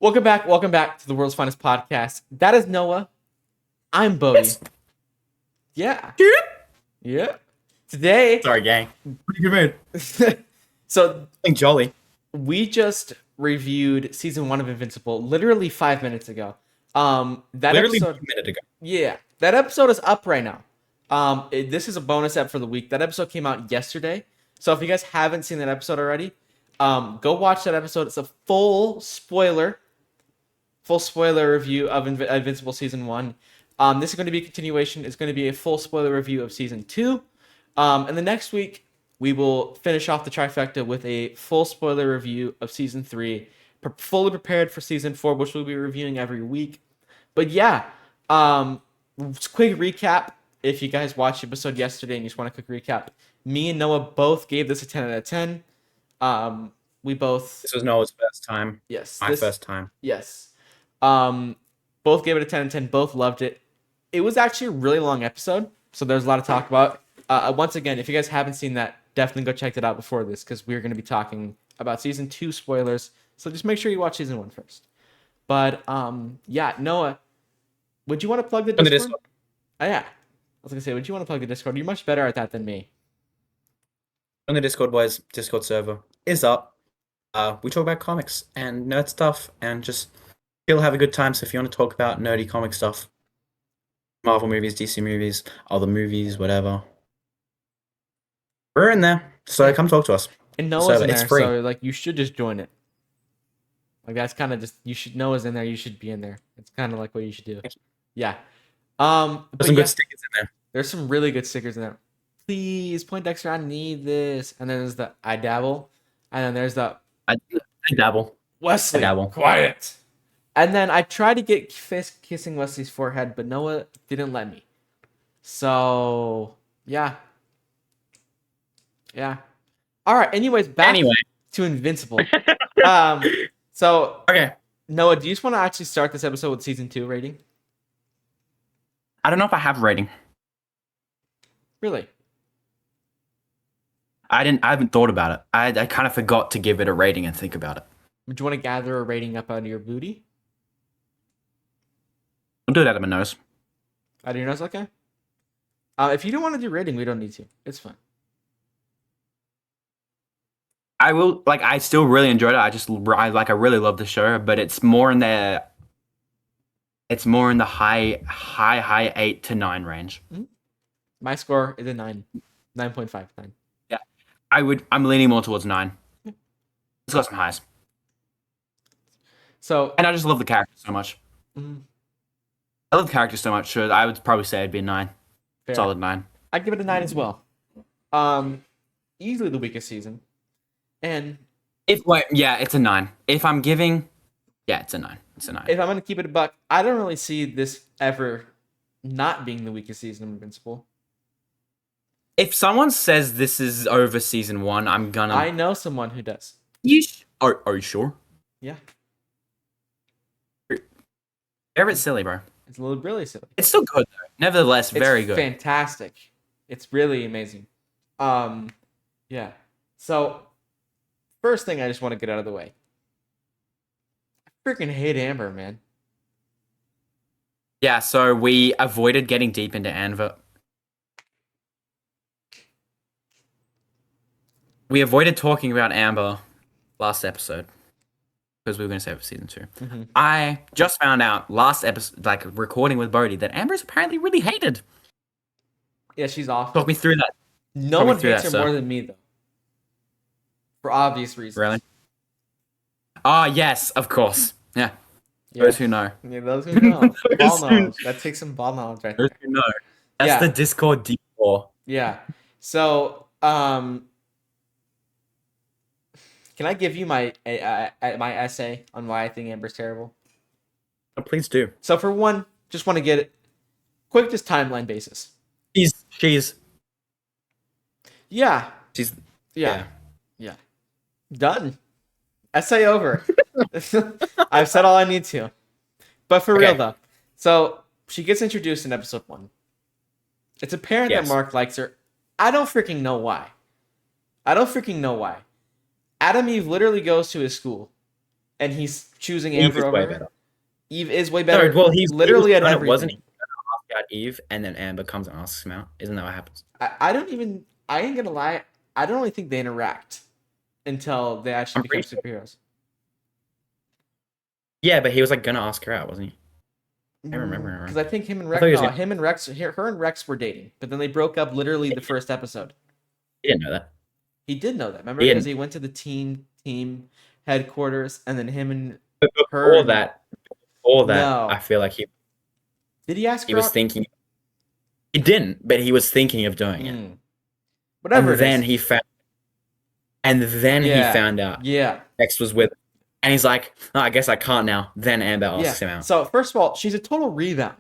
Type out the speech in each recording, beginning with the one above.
Welcome back to the world's finest podcast. That is Noah. I'm Bohdi. Yeah. Yeah. Today. Sorry, gang. Pretty good mood. So Think jolly. we just reviewed season 1 of Invincible literally 5 minutes ago. That Literally episode. a minute ago. Yeah, that episode is up right now. This is a bonus ep for the week. That episode came out yesterday. So if you guys haven't seen that episode already, go watch that episode. It's a full spoiler review of Invincible season 1. This is going to be a continuation. It's going to be a full spoiler review of season 2. And the next week, we will finish off the trifecta with a full spoiler review of season 3. Fully prepared for season 4, which we'll be reviewing every week. But yeah, quick recap. If you guys watched the episode yesterday and you just want a quick recap, me and Noah both gave this a 10 out of 10. This was Noah's first time. Yes. My first time. Yes. Both gave it a 10 out of 10. Both loved it. It was actually a really long episode, so there's a lot to talk about. Once again, if you guys haven't seen that, definitely go check that out before this, because we're going to be talking about season 2 spoilers. So just make sure you watch season 1 first. But yeah, Noah, would you want to plug the Discord? Oh, yeah. I was going to say, would you want to plug the Discord? You're much better at that than me. On the Discord, boys, Discord server is up. We talk about comics and nerd stuff and just still have a good time. So if you want to talk about nerdy comic stuff, Marvel movies, DC movies, other movies, whatever, we're in there. So come talk to us. And Noah's in there, it's free. so like you should just join it. Like that's kind of just Noah's in there. You should be in there. It's kind of like what you should do. Yeah. There's some good stickers in there. There's some really good stickers in there. Please, Poindexter, I need this. And then there's the I dabble. And then there's the I dabble. Wesley, I dabble. quiet. And then I tried to get fist kissing Wesley's forehead, but Noah didn't let me. So yeah. Yeah. All right. Anyways, back to Invincible. So Okay. Noah, do you just want to actually start this episode with season 2 rating? I don't know if I have a rating. Really? I haven't thought about it. I kind of forgot to give it a rating and think about it. Would you want to gather a rating up out of your booty? I'll do it out of my nose. Out of your nose? Okay. If you don't want to do rating, we don't need to. It's fine. I will, I still really enjoyed it. I really love the show, but it's more in the high 8 to 9 range. Mm-hmm. My score is a 9. 9.59. Yeah. I'm leaning more towards 9. It's got some highs. So, and I just love the character so much. Mm-hmm. I love the character so much, so I would probably say it'd be a 9. Fair. Solid 9. I'd give it a 9 as well. Easily the weakest season. And it's a 9. If I'm giving, it's a 9. It's a 9. If I'm gonna keep it a buck, I don't really see this ever not being the weakest season of Invincible. If someone says this is over season 1, I'm gonna. I know someone who does. Are you sure? Yeah. They're a bit silly, bro. It's a little really silly. It's still good though. Nevertheless, very good. Fantastic. It's really amazing. Yeah. So, first thing I just want to get out of the way. I freaking hate Amber, man. Yeah, so we avoided getting deep into Amber. We avoided talking about Amber last episode because we were going to save it for season 2. Mm-hmm. I just found out last episode, recording with Bohdi, that Amber's apparently really hated. Yeah, she's awful. Talk me through that. No one hates her more than me, though. For obvious reasons. Really? Oh, yes, of course. Yeah. Those who know. Yeah, those who know. Ball knowledge. That takes some ball knowledge right there. Those who know. That's the Discord deep lore. Yeah. So, can I give you my essay on why I think Amber's terrible? Oh, please do. So for one, just want to get it quick, just timeline basis. She's. Yeah. Yeah. Done. Essay over. I've said all I need to. But for real though, so she gets introduced in episode 1. It's apparent that Mark likes her. I don't freaking know why. Adam Eve literally goes to his school, and he's choosing Eve Amber is over way her. better. Eve is way No, better. well, Literally at gonna, everything. wasn't he gonna ask out Eve, and then Amber comes and asks him out? Isn't that what happens? I don't even. I ain't gonna lie. I don't really think they interact until they actually I'm become pretty sure. superheroes. Yeah, but he was like gonna ask her out, wasn't he? I remember. Because I think him and I Rex. thought he was No, gonna, him and Rex. Her and Rex were dating, but then they broke up literally the first episode. he didn't know that. He did know that. Remember, He because didn't. he went to the team headquarters, and then him and But her. before that, I No, feel like did he ask he her was out? thinking. He didn't, but he was thinking of doing it. Whatever And it then is. he Yeah, found out yeah, X was with him. And he's like, oh, I guess I can't now. Then Amber yeah. asks him out. So first of all, she's a total rebound.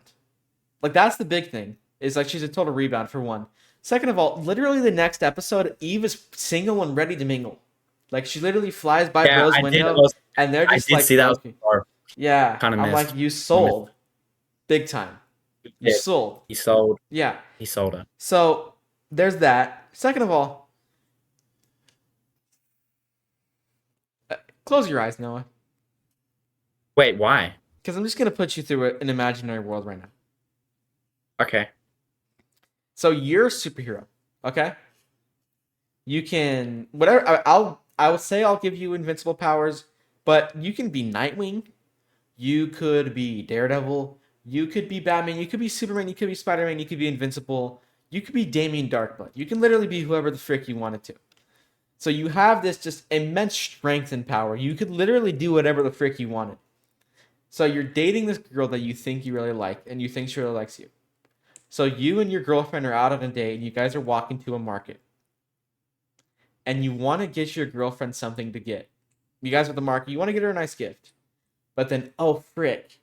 Like that's the big thing. Is like she's a total rebound for one. Second of all, literally the next episode, Eve is single and ready to mingle. Like she literally flies by Yeah, Bro's I did. window, and they're I just did like, see that. Was okay. far. Yeah, Kinda I'm missed. like, you sold, big time. You did. sold. He sold. Yeah. He sold her. So there's that. Second of all, close your eyes, Noah, Wait, why? because I'm just gonna put you through an imaginary world right now. Okay. So you're a superhero, okay? You can whatever. I would say I'll give you invincible powers, but you can be Nightwing. You could be Daredevil. You could be Batman. You could be Superman. You could be Spider-Man. You could be Invincible. You could be Damien Darkblood. You can literally be whoever the frick you wanted to. So you have this just immense strength and power. You could literally do whatever the frick you wanted. So you're dating this girl that you think you really like, and you think she really likes you. So you and your girlfriend are out on a date, and you guys are walking to a market. And you want to get your girlfriend something to get. You guys are at the market. You want to get her a nice gift. But then, oh, frick.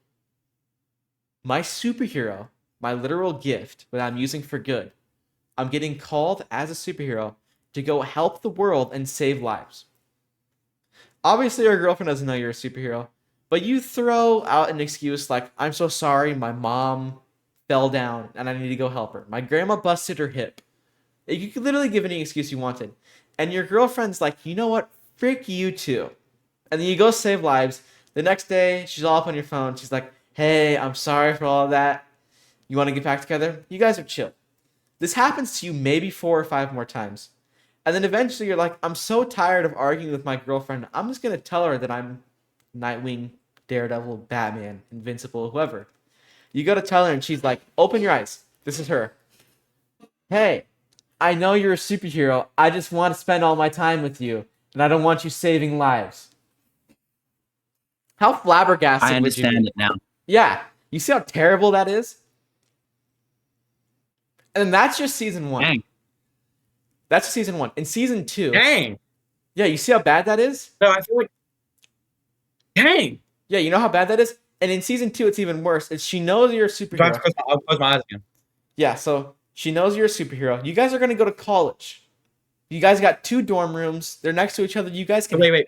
My superhero, my literal gift that I'm using for good, I'm getting called as a superhero to go help the world and save lives. Obviously, your girlfriend doesn't know you're a superhero, but you throw out an excuse like, I'm so sorry, my mom fell down and I need to go help her. My grandma busted her hip. You could literally give any excuse you wanted. And your girlfriend's like, you know what? Frick you too. And then you go save lives. The next day, she's all up on your phone. She's like, hey, I'm sorry for all of that. You want to get back together? You guys are chill. This happens to you maybe 4 or 5 more times. And then eventually you're like, I'm so tired of arguing with my girlfriend. I'm just going to tell her that I'm Nightwing, Daredevil, Batman, Invincible, whoever. You go to tell her and she's like, open your eyes. This is her. Hey, I know you're a superhero. I just want to spend all my time with you. And I don't want you saving lives. How flabbergasted I would you be? understand it now. Yeah. You see how terrible that is? And that's just season 1. Dang. That's season 1. In season 2. Dang. Yeah, you see how bad that is? No, I feel like. Dang. Yeah, you know how bad that is? And in season 2, it's even worse. She knows you're a superhero. I'll close my eyes again. Yeah, so she knows you're a superhero. You guys are going to go to college. You guys got 2 dorm rooms. They're next to each other. You guys can... Wait.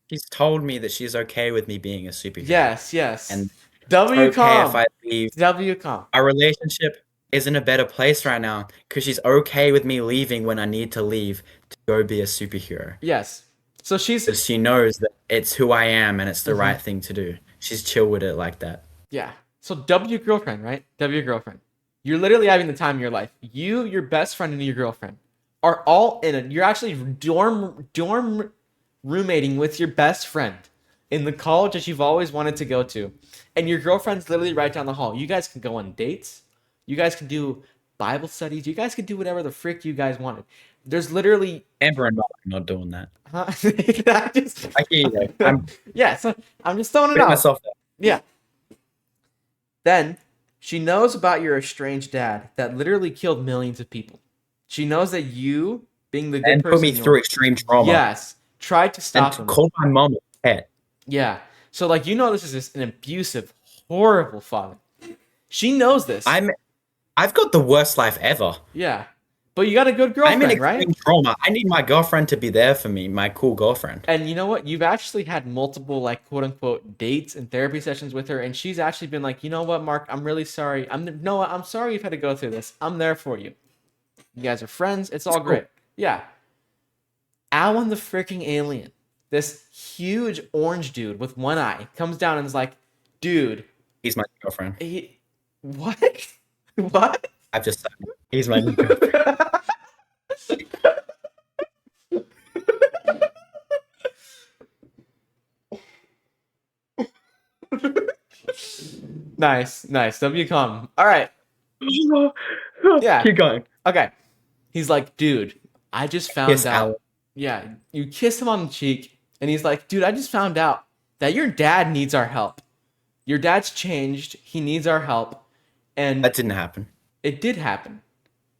She's told me that she's okay with me being a superhero. Yes. And WCOM. okay if I leave. WCOM. Our relationship is in a better place right now because she's okay with me leaving when I need to leave to go be a superhero. Yes. So she's... Because she knows that it's who I am and it's the right thing to do. She's chill with it like that. Yeah. So W girlfriend, right? W girlfriend. You're literally having the time of your life. You, your best friend, and your girlfriend are all in it. You're actually dorm roommating with your best friend in the college that you've always wanted to go to. And your girlfriend's literally right down the hall. You guys can go on dates. You guys can do Bible studies. You guys can do whatever the frick you guys wanted. There's literally... Amber and Mark are not doing that. Huh? I hear you though. I'm Yeah, so I'm just throwing it putting out. myself there. Yeah. Then she knows about your estranged dad that literally killed millions of people. She knows that you, being the good And person, put me you through are, extreme trauma. yes, tried to stop him. And call my mom a pet. Yeah. So like you know this is just an abusive, horrible father. She knows this. I've got the worst life ever. Yeah. But you got a good I'm in girlfriend, extreme right? trauma. I need my girlfriend to be there for me, my cool girlfriend. And you know what? You've actually had multiple like quote unquote dates and therapy sessions with her, and she's actually been like, you know what, Mark, I'm really sorry. Noah, I'm sorry you've had to go through this. I'm there for you. You guys are friends. It's all Cool. great. Yeah. Alan the freaking alien this huge orange dude with one eye comes down and is like, dude, He's my girlfriend. what? What? I've just said it. He's my new girlfriend. Nice. W calm. All right. Yeah. Keep going. Okay. He's like, dude, I just found Kiss out. Alan. Yeah, you kiss him on the cheek, and he's like, dude, I just found out that your dad needs our help. Your dad's changed. He needs our help. And That didn't happen. it did happen.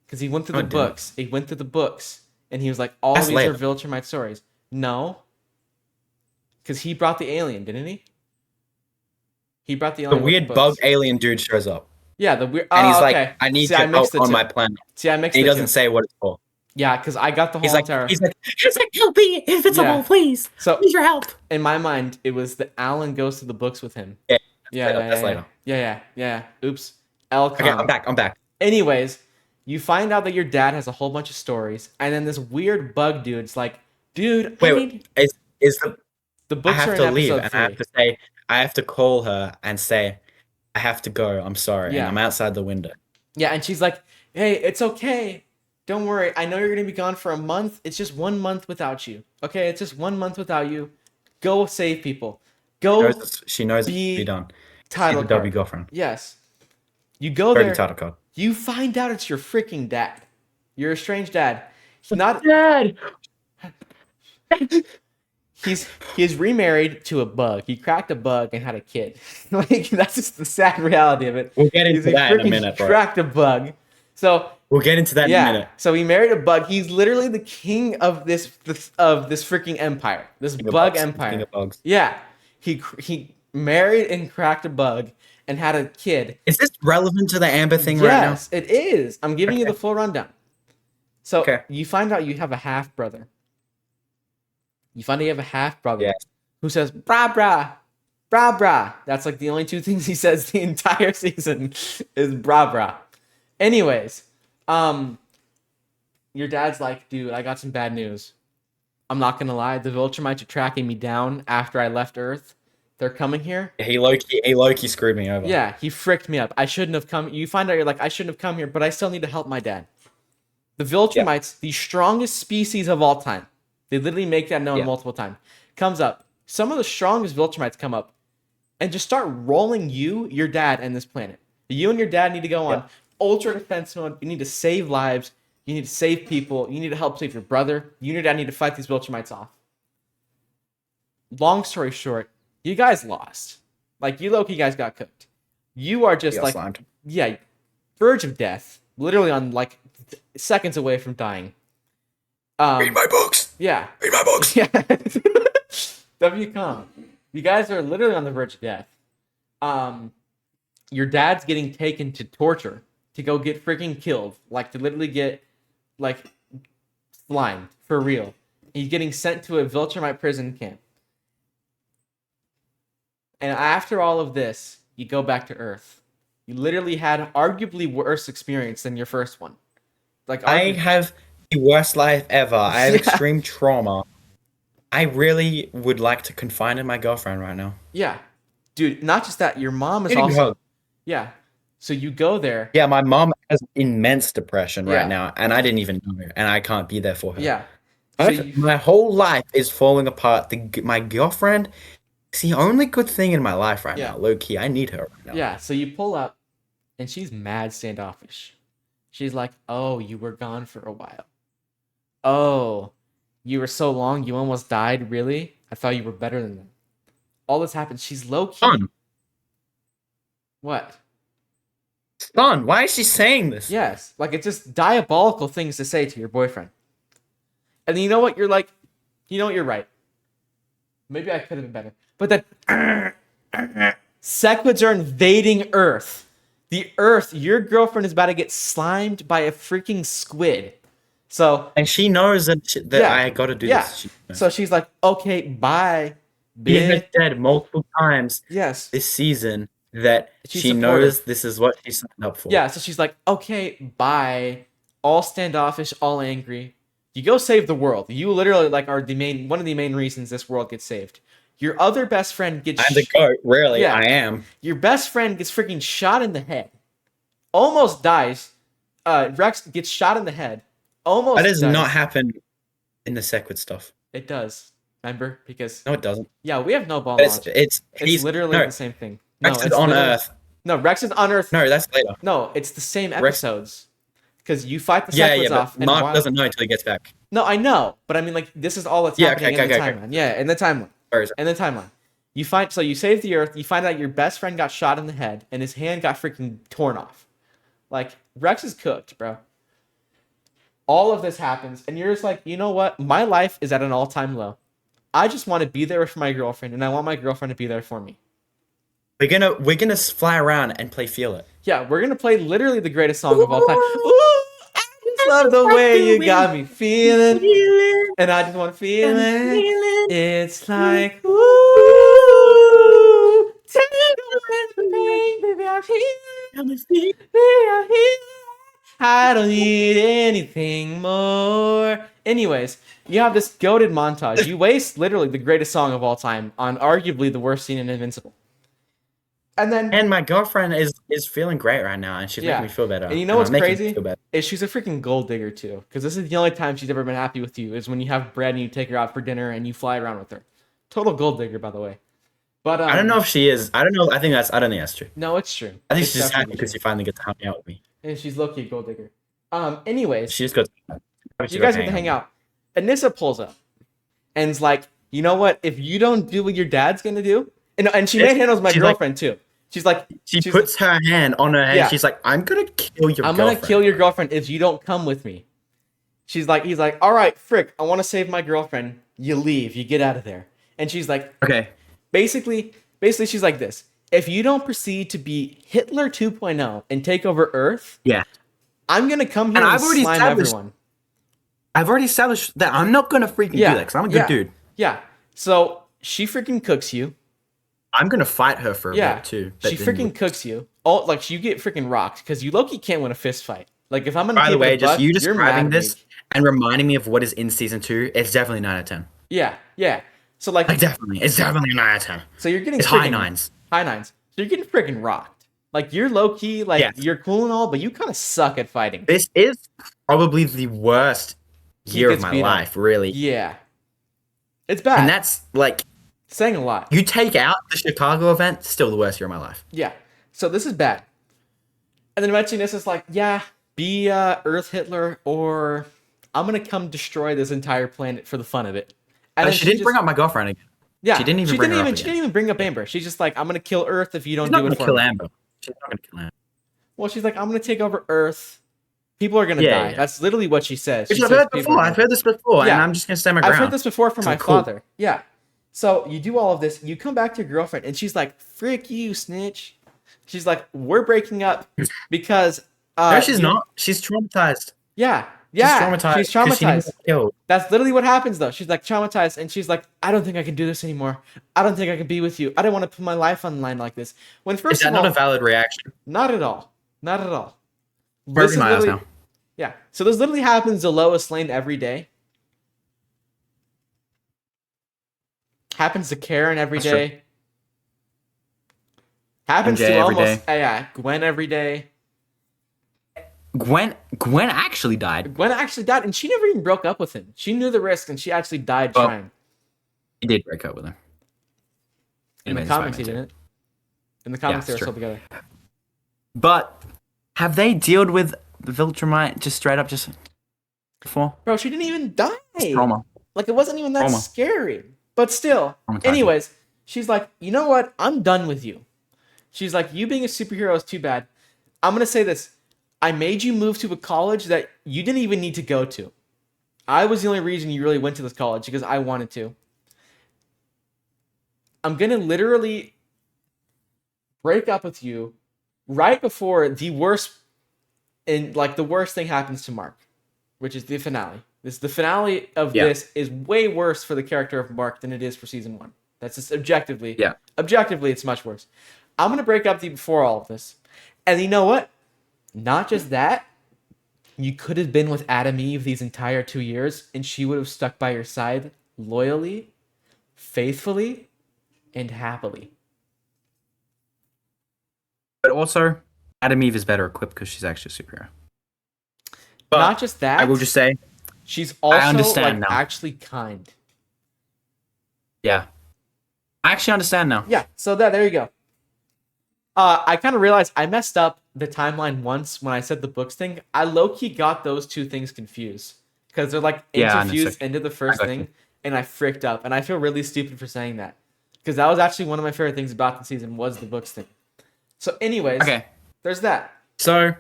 Because he went through No, the it didn't. books. He went through the books, and he was like, all That's these later. are Viltrumite stories. No. Because he brought the alien, didn't he? He brought the The alien with weird the bug books. alien dude shows up. Yeah, the weird. And he's Oh, like, okay. I need See, I your mixed help the on two. my planet. See, I mixed And he the doesn't two. say what it's for. Yeah, because I got the whole He's like, entire. he's like, help me, Invincible, Yeah. please. So Need your help. in my mind, it was that Alan goes to the books with him. Yeah, Yeah. later. Yeah. Oops. Elcom. Okay, I'm back. Anyways, you find out that your dad has a whole bunch of stories, and then this weird bug dude's like, dude, Wait, is the the I books are have in to leave episode and 3. I have to say, I have to call her and say, I have to go. I'm sorry, Yeah. and I'm outside the window. Yeah, and she's like, hey, it's okay. Don't worry. I know you're going to be gone for a month. It's just 1 month without you. Okay? It's just 1 month without you. Go save people. Go She knows it be can be done. She's title a W card. girlfriend. Yes. You go Very there. title card. You find out it's your freaking dad. Your estranged dad. He's not. Dad. He's remarried to a bug. He cracked a bug and had a kid. Like that's just the sad reality of it. We'll get into He that in a freaking minute, bro. Cracked a bug. So We'll get into that in a yeah. minute. So he married a bug. He's literally the king of this freaking empire. This King of bug bugs. empire. King of bugs. Yeah. He married and cracked a bug and had a kid. Is this relevant to the Amber thing right now? Yes, it is. I'm giving you the full rundown. So Okay. you find out you have a half brother. You find out you have a half brother Yes. who says "brah brah, brah brah." That's like the only two things he says the entire season is "brah brah." Anyways, your dad's like, dude, I got some bad news. I'm not gonna lie, the Viltrumites are tracking me down after I left Earth. They're coming here. He low-key screwed me over. Yeah, he fricked me up. I shouldn't have come. You find out you're like, I shouldn't have come here, but I still need to help my dad. The Viltrumites, the strongest species of all time. They literally make that known multiple times. Comes up. Some of the strongest Viltrumites come up and just start rolling you, your dad, and this planet. You and your dad need to go on ultra defense mode. You need to save lives. You need to save people. You need to help save your brother. You and your dad need to fight these Viltrumites off. Long story short, you guys lost. Like, you low-key guys got cooked. You are just like, slimed. yeah, verge of death. Literally on, like, seconds away from dying. Read my books. Yeah. Read my books. Yeah. WCOM. You guys are literally on the verge of death. Your dad's getting taken to torture to go get freaking killed. Like, to literally get, like, slimed. For real. He's getting sent to a Viltrumite prison camp. And after all of this, you go back to Earth. You literally had arguably worse experience than your first one. Like, I have the worst life ever. I have extreme trauma. I really would like to confide in my girlfriend right now. yeah. Dude, not just that, your mom is Getting also... hugged. Yeah. So you go there. Yeah, my mom has immense depression Yeah. right now, and I didn't even know her, and I can't be there for her. Yeah. So My whole life is falling apart. My girlfriend is the only good thing in my life right Yeah. now. Low key, I need her right now. yeah, so you pull up, and she's mad standoffish. She's like, oh, you were gone for a while. Oh, you were so long, you almost died? Really? I thought you were better than them. All this happened. She's low-key. Son, What? son, why is she saying this? Yes. Like, it's just diabolical things to say to your boyfriend. And then you know what? You're like, you know what? You're right. Maybe I could have been better. But then Sequids are invading Earth. The Earth, your girlfriend is about to get slimed by a freaking squid. So, And she knows that Yeah. I got to do yeah. this. She knows. So she's like, okay, bye, He has bitch. said multiple times Yes. this season that She's she supportive. knows this is what she signed up for. Yeah, so she's like, okay, bye. All standoffish, all angry. You go save the world. You literally like are one of the main reasons this world gets saved. Your other best friend gets I'm the goat. Really, yeah. I am. Your best friend gets freaking shot in the head. Almost dies. Rex gets shot in the head. Almost That does dies. not happen in the Sequid stuff. It does. Remember? Because No, it doesn't. yeah, we have no ball It's knowledge. it's It's he's literally no. the same thing. Rex No, is it's on literally- Earth. No, Rex is on Earth. No, that's later. No, it's the same Rex- episodes. Because you fight the Yeah, Sequids yeah, off. but and Mark while- doesn't know until he gets back. No, I know, but I mean, like, this is all that's Yeah, happening okay, in the okay. timeline. Yeah, in the timeline. Where is it? In the timeline. So you save the Earth. You find out your best friend got shot in the head, and his hand got freaking torn off. Like, Rex is cooked, bro. All of this happens, and you're just like, you know what? My life is at an all-time low. I just want to be there for my girlfriend, and I want my girlfriend to be there for me. We're gonna fly around and play Feel It. Yeah, we're gonna play literally the greatest song of all time. Ooh, I just love the way you got me feeling, and I just want to feel it. It's like, ooh, take away the pain, baby, I'm here, baby, I'm here. I don't need anything more. Anyways, you have this goated montage. You waste literally the greatest song of all time on arguably the worst scene in Invincible. And then And my girlfriend is feeling great right now, and she's Yeah. making me feel better. And you know what's I'm making crazy? me feel better. is she's a freaking gold digger too. Because this is the only time she's ever been happy with you is when you have bread and you take her out for dinner and you fly around with her. Total gold digger, by the way. But I don't know if she is. I don't know. I don't think that's true. No, it's true. I think It's she's just happy definitely because true. she finally gets to hang out with me. And she's low-key gold digger. Anyways, She just goes. you guys get to hang out. Anissa pulls up and's like, you know what? If you don't do what your dad's gonna do, and she manhandles my She's like- girlfriend too. She's like, She she's puts her hand on her head. Yeah. She's like, "I'm gonna kill your I'm girlfriend." gonna kill your girlfriend if you don't come with me. He's like, all right, frick, I want to save my girlfriend. You leave, you get out of there. And she's like, Okay. basically, she's like this: if you don't proceed to be Hitler 2.0 and take over Earth, Yeah. I'm gonna come here And and I've already slime established- everyone. I've already established that I'm not gonna freaking do that because I'm a good dude. Yeah. So she freaking cooks you. I'm gonna fight her for a Yeah. bit too. She freaking cooks you. Oh, like you get freaking rocked because you low-key can't win a fist fight. Like if I'm gonna By the keep it way, a just buck, you you're describing mad at this me. and reminding me of what is in season 2, it's definitely 9 out of 10. Yeah. So like, Like definitely, it's definitely 9 out of 10. so you're getting It's high freaking- nines. High nines. So you're getting freaking rocked. Like you're low-key, like Yes. you're cool and all, but you kind of suck at fighting. This is probably the worst He year of gets my beat up. life, really. Yeah. It's bad. And that's like, saying a lot. you take out the Chicago event, still the worst year of my life. Yeah. So this is bad. And then eventually this is like, yeah, be Earth Hitler or I'm gonna come destroy this entire planet for the fun of it. And then She didn't bring up my girlfriend again. Yeah, she didn't even bring her up She again. didn't even bring up Amber. She's just like, I'm gonna kill Earth if you don't She's not do gonna it for kill me. Amber. She's not gonna kill Amber. Well, she's like, I'm gonna take over Earth. People are gonna Yeah, die. yeah. That's literally what she says. She I've says heard it people before. are I've gonna heard this before, Yeah. and I'm just gonna stand my ground. I've heard this before from So my cool. father. Yeah. So you do all of this. You come back to your girlfriend, and she's like, "Frick you, snitch." She's like, "We're breaking up because." No, she's not. She's traumatized. Yeah. She's Yeah. traumatized. She's 'cause she didn't traumatized. get killed. That's literally what happens, though. She's like traumatized, and she's like, "I don't think I can do this anymore. I don't think I can be with you. I don't want to put my life on the line like this." When Is first that of not all, a valid reaction? not at all. Not at all. Broken This is my ass literally- now. Yeah. So this literally happens to Lois Lane every day. Happens to Karen every That's true. day. Happens MJ to every almost Gwen every day. Gwen actually died. Gwen actually died, and she never even broke up with him. She knew the risk, and she actually died Well, trying. He did break up with him. In the Anyways, comics, he Spider-Man didn't. In the comics, they it's were true. still together. too. But have they dealt with the Viltrumite just straight up just before? Bro, she didn't even die. Trauma. Like, it wasn't even that Trauma. scary. But still. Traumatizing. Anyways, she's like, you know what? I'm done with you. She's like, you being a superhero is too bad. I'm going to say this. I made you move to a college that you didn't even need to go to. I was the only reason you really went to this college because I wanted to. I'm going to literally break up with you right before the worst thing happens to Mark, which is the finale. The finale of this is way worse for the character of Mark than it is for season 1. That's just objectively. Yeah. Objectively, it's much worse. I'm going to break up with you before all of this. And you know what? Not just that. You could have been with Adam Eve these entire 2 years, and she would have stuck by your side loyally, faithfully, and happily. But also, Adam Eve is better equipped because she's actually a superhero. But Not just that, I will just say, she's I also understand like now. actually kind. Yeah. I actually understand now. Yeah, so there you go. I kind of realized I messed up the timeline once when I said the books thing. I low-key got those two things confused because they're like Yeah, I know, interfused so- into the I first got thing, you. and I fricked up. And I feel really stupid for saying that because that was actually one of my favorite things about the season was the books thing. So, anyways, Okay. there's that. So,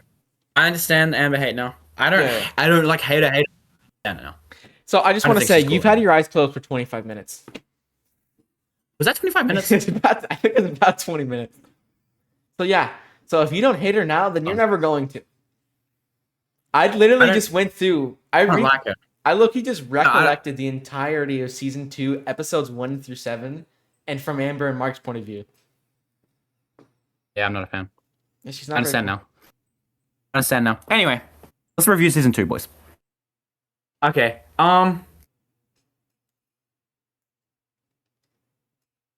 I understand Amber hate now. Yeah. I don't like hate her. I don't know. So I just I don't want to think say she's cool you've had anymore. your eyes closed for 25 minutes. Was that 25 minutes? I think it's about 20 minutes. So yeah. So if you don't hate her now, then you're never going to. I literally don't- just went through. I don't like her. I look-y just recollected the entirety of season 2, episodes 1 through 7, and from Amber and Mark's point of view. Yeah, I'm not a fan. Yeah, she's I not understand very now. I understand now. Anyway, let's review season 2, boys. Okay. Where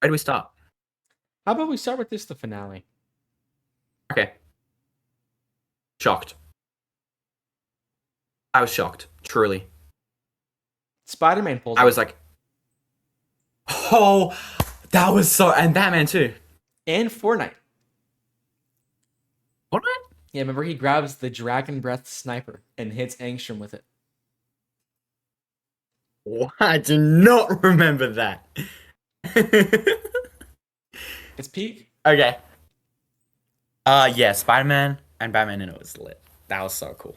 do we start? How about we start with this, the finale? Okay. Shocked. I was shocked, truly. Spider-Man pulls I up. was like, oh, that was so, and Batman too. And Fortnite. What? Yeah, remember he grabs the Dragon Breath sniper and hits Angstrom with it. I do not remember that. It's peak. Okay. Yeah, Spider-Man and Batman and it was lit. That was so cool.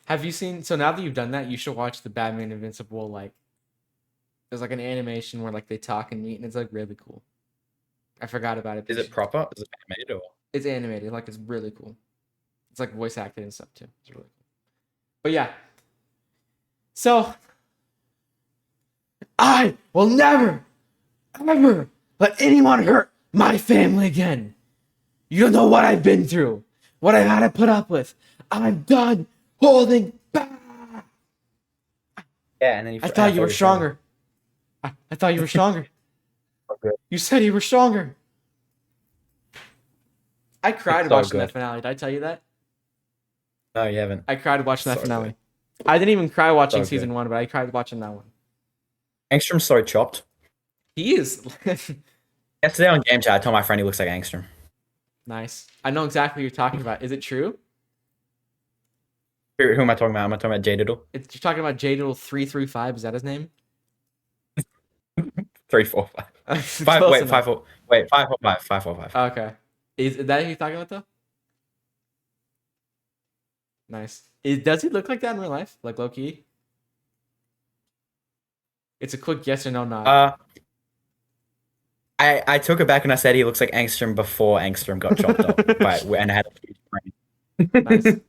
Have you seen? So now that you've done that, you should watch the Batman Invincible. Like, there's like an animation where like they talk and meet, and it's like really cool. I forgot about it. Is it proper? Is it animated or? It's animated. Like it's really cool. It's like voice acted and stuff too. It's really cool. But yeah. So I will never, ever let anyone hurt my family again. You don't know what I've been through, what I've had to put up with. I'm done holding back. Yeah, and then I thought you were stronger. I thought you were stronger. Okay. You said you were stronger. I cried It's so watching good. that finale. Did I tell you that? No, you haven't. I cried watching that So finale. good. I didn't even cry watching So season good. 1, but I cried watching that one. Angstrom's so chopped. He is Yesterday on Game Chat, I told my friend he looks like Angstrom. nice. I know exactly what you're talking about. Is it true? Who am I talking about? Am I talking about J Diddle? You're talking about J335. Is that his name? 3, 4, 5. Five. Close Wait, enough. 5, 4. Wait, 5, 4, 5. 5, 4, 5. Okay. Is that who you're talking about though? Nice. Does he look like that in real life? Like low key? It's a quick yes or no nod. I took it back and I said he looks like Angstrom before Angstrom got chopped up and had a huge brain.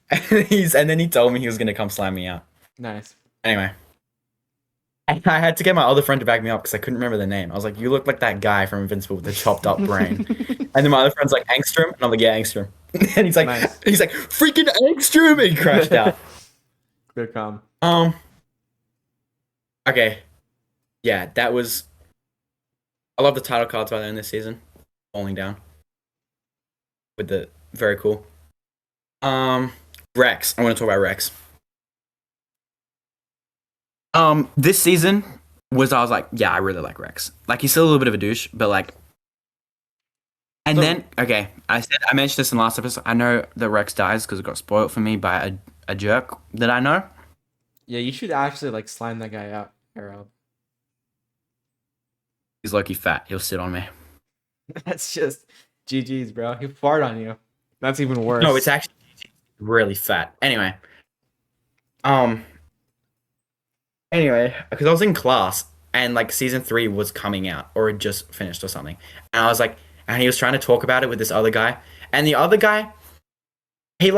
Nice. And then he told me he was gonna come slam me out. Nice. Anyway, I had to get my other friend to back me up because I couldn't remember the name. I was like, "You look like that guy from Invincible with the chopped up brain." And then my other friend's like, "Angstrom," and I'm like, "Yeah, Angstrom." And he's like, Nice. "Freaking Angstrom!" And he crashed out. Good calm. Okay, yeah, that was. I love the title cards by the end of this season, falling down. With the very cool. Rex. I want to talk about Rex. This season I was like, yeah, I really like Rex. Like, he's still a little bit of a douche, but like. And So- then, okay, I mentioned this in the last episode. I know that Rex dies because it got spoiled for me by a jerk that I know. Yeah, you should actually like slime that guy out, Arrow. He's low-key fat. He'll sit on me. That's just GG's, bro. He fart on you. That's even worse. No, it's actually really fat. Anyway. Anyway, because I was in class and like season 3 was coming out or it just finished or something. And I was like, and he was trying to talk about it with this other guy. And the other guy, he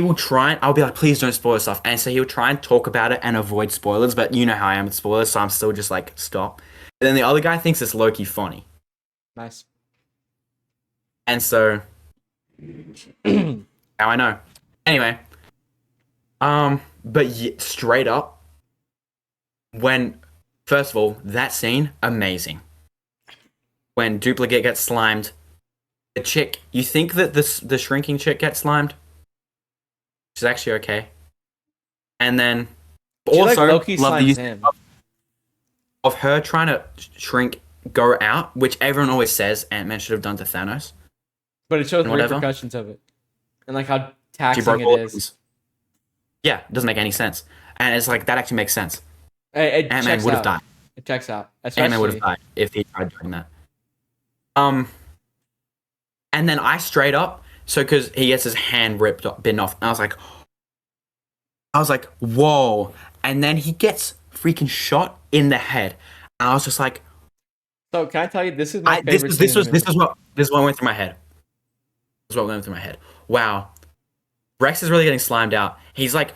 will try and I'll be like, please don't spoil stuff. And so he would try and talk about it and avoid spoilers. But you know how I am with spoilers, so I'm still just like, stop. And then the other guy thinks it's low-key funny. Nice. And so, now I know. Anyway, But straight up, when first of all, that scene, amazing. When Duplicate gets slimed, the chick, you think that the shrinking chick gets slimed? She's actually okay. And then She like also Loki love the slimes use him. of her trying to shrink, go out, which everyone always says Ant-Man should have done to Thanos But it shows and the whatever. repercussions of it. And like how She taxing broke it all is. things. Yeah, it doesn't make any sense. And it's like that actually makes sense. It Ant-Man checks would have out. died. It checks out. Ant-Man would have Especially died if he tried doing that. Um, and then I straight up, so because he gets his hand bitten off, and I was like, whoa. And then he gets freaking shot in the head. And I was just like, so can I tell you this is my favorite scene this in was Invincible. what went through my head. This is what went through my head. Wow. Rex is really getting slimed out. He's like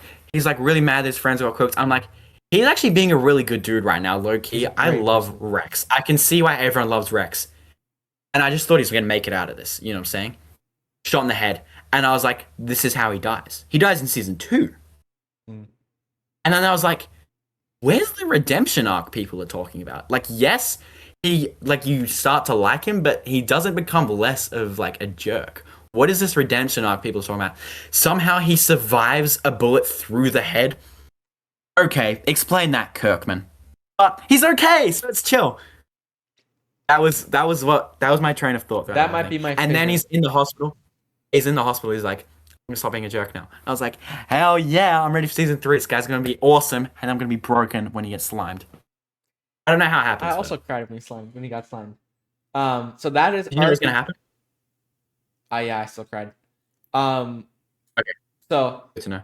really mad that his friends got cooked. I'm like, he's actually being a really good dude right now, low key. He's a I great love person. Rex. I can see why everyone loves Rex. And I just thought he's gonna make it out of this. You know what I'm saying? Shot in the head. And I was like, this is how he dies. He dies in season 2. Mm. And then I was like, where's the redemption arc people are talking about? Like, yes, he like you start to like him, but he doesn't become less of like a jerk. What is this redemption arc people are talking about? Somehow he survives a bullet through the head. Okay, explain that, Kirkman. But he's okay, so it's chill. That was my train of thought. That might be my And then favorite. he's in the hospital. He's in the hospital. He's like, I'm gonna stop being a jerk now. I was like, hell yeah, I'm ready for season 3. This guy's gonna be awesome, and I'm gonna be broken when he gets slimed. I don't know how it happens. I also cried when he got slimed. So that is you know what's gonna happen? yeah, I still cried. Um Okay, so good to know.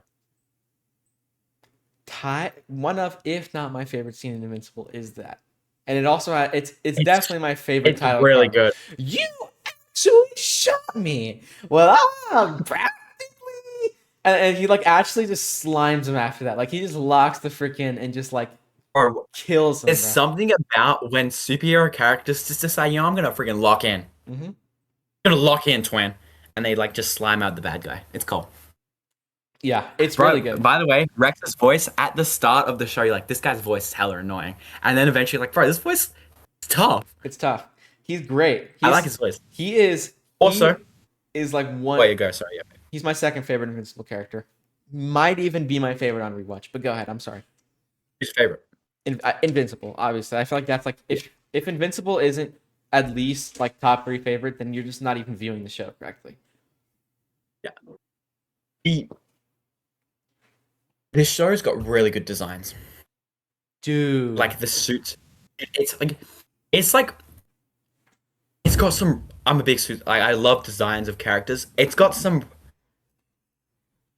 one of, if not my favorite scene in Invincible is that. And it also it's definitely my favorite It's title really card. good. You actually shot me. Well, I'm practically, and he like actually just slimes him after that. Like he just locks the freaking and just like Or kills him. there's Bro. something about when superhero characters just decide, I'm gonna freaking lock in. Mm-hmm. I'm gonna lock in, twin, and they like just slime out the bad guy. It's cool. Yeah, it's Bro, really good. by the way, Rex's voice at the start of the show, you're like, this guy's voice is hella annoying. And then eventually, like, bro, this voice is tough. It's tough. He's great. I like his voice. He is Also, he is like one. way you go, sorry. Yeah. He's my second favorite Invincible character. Might even be my favorite on rewatch. But go ahead. I'm sorry. Who's your favorite? Invincible, obviously. I feel like that's like if Invincible isn't at least like top 3 favorite, then you're just not even viewing the show correctly. Yeah. This show's got really good designs. Dude. Like the suit. It's got some. I'm a big suit. I love designs of characters. It's got some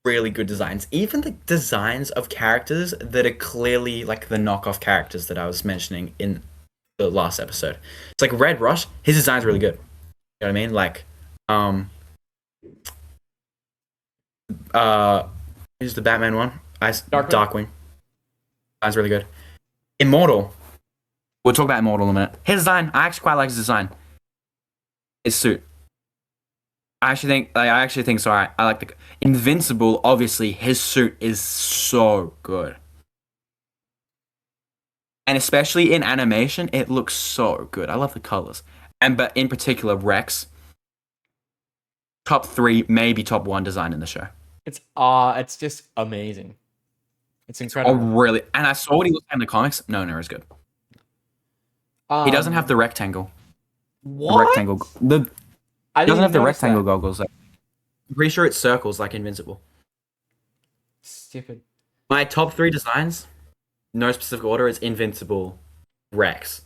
really good designs. Even the designs of characters that are clearly like the knockoff characters that I was mentioning in the last episode. It's like Red Rush. His design's really good. You know what I mean? Like, who's the Batman one? Darkwing. Design's really good. Immortal. We'll talk about Immortal in a minute. His design, I actually quite like his design. His suit. I actually think so. I like the Invincible. Obviously, his suit is so good, and especially in animation, it looks so good. I love the colors, but in particular, Rex. Top 3, maybe top 1 design in the show. It's just amazing. It's incredible. Oh, really? And I saw what he looks like in the comics. No, it's good. He doesn't have the rectangle. What? The rectangle. He doesn't have the rectangle that. goggles. I'm pretty sure it's circles like Invincible. Stupid. My top 3 designs, no specific order, is Invincible, Rex,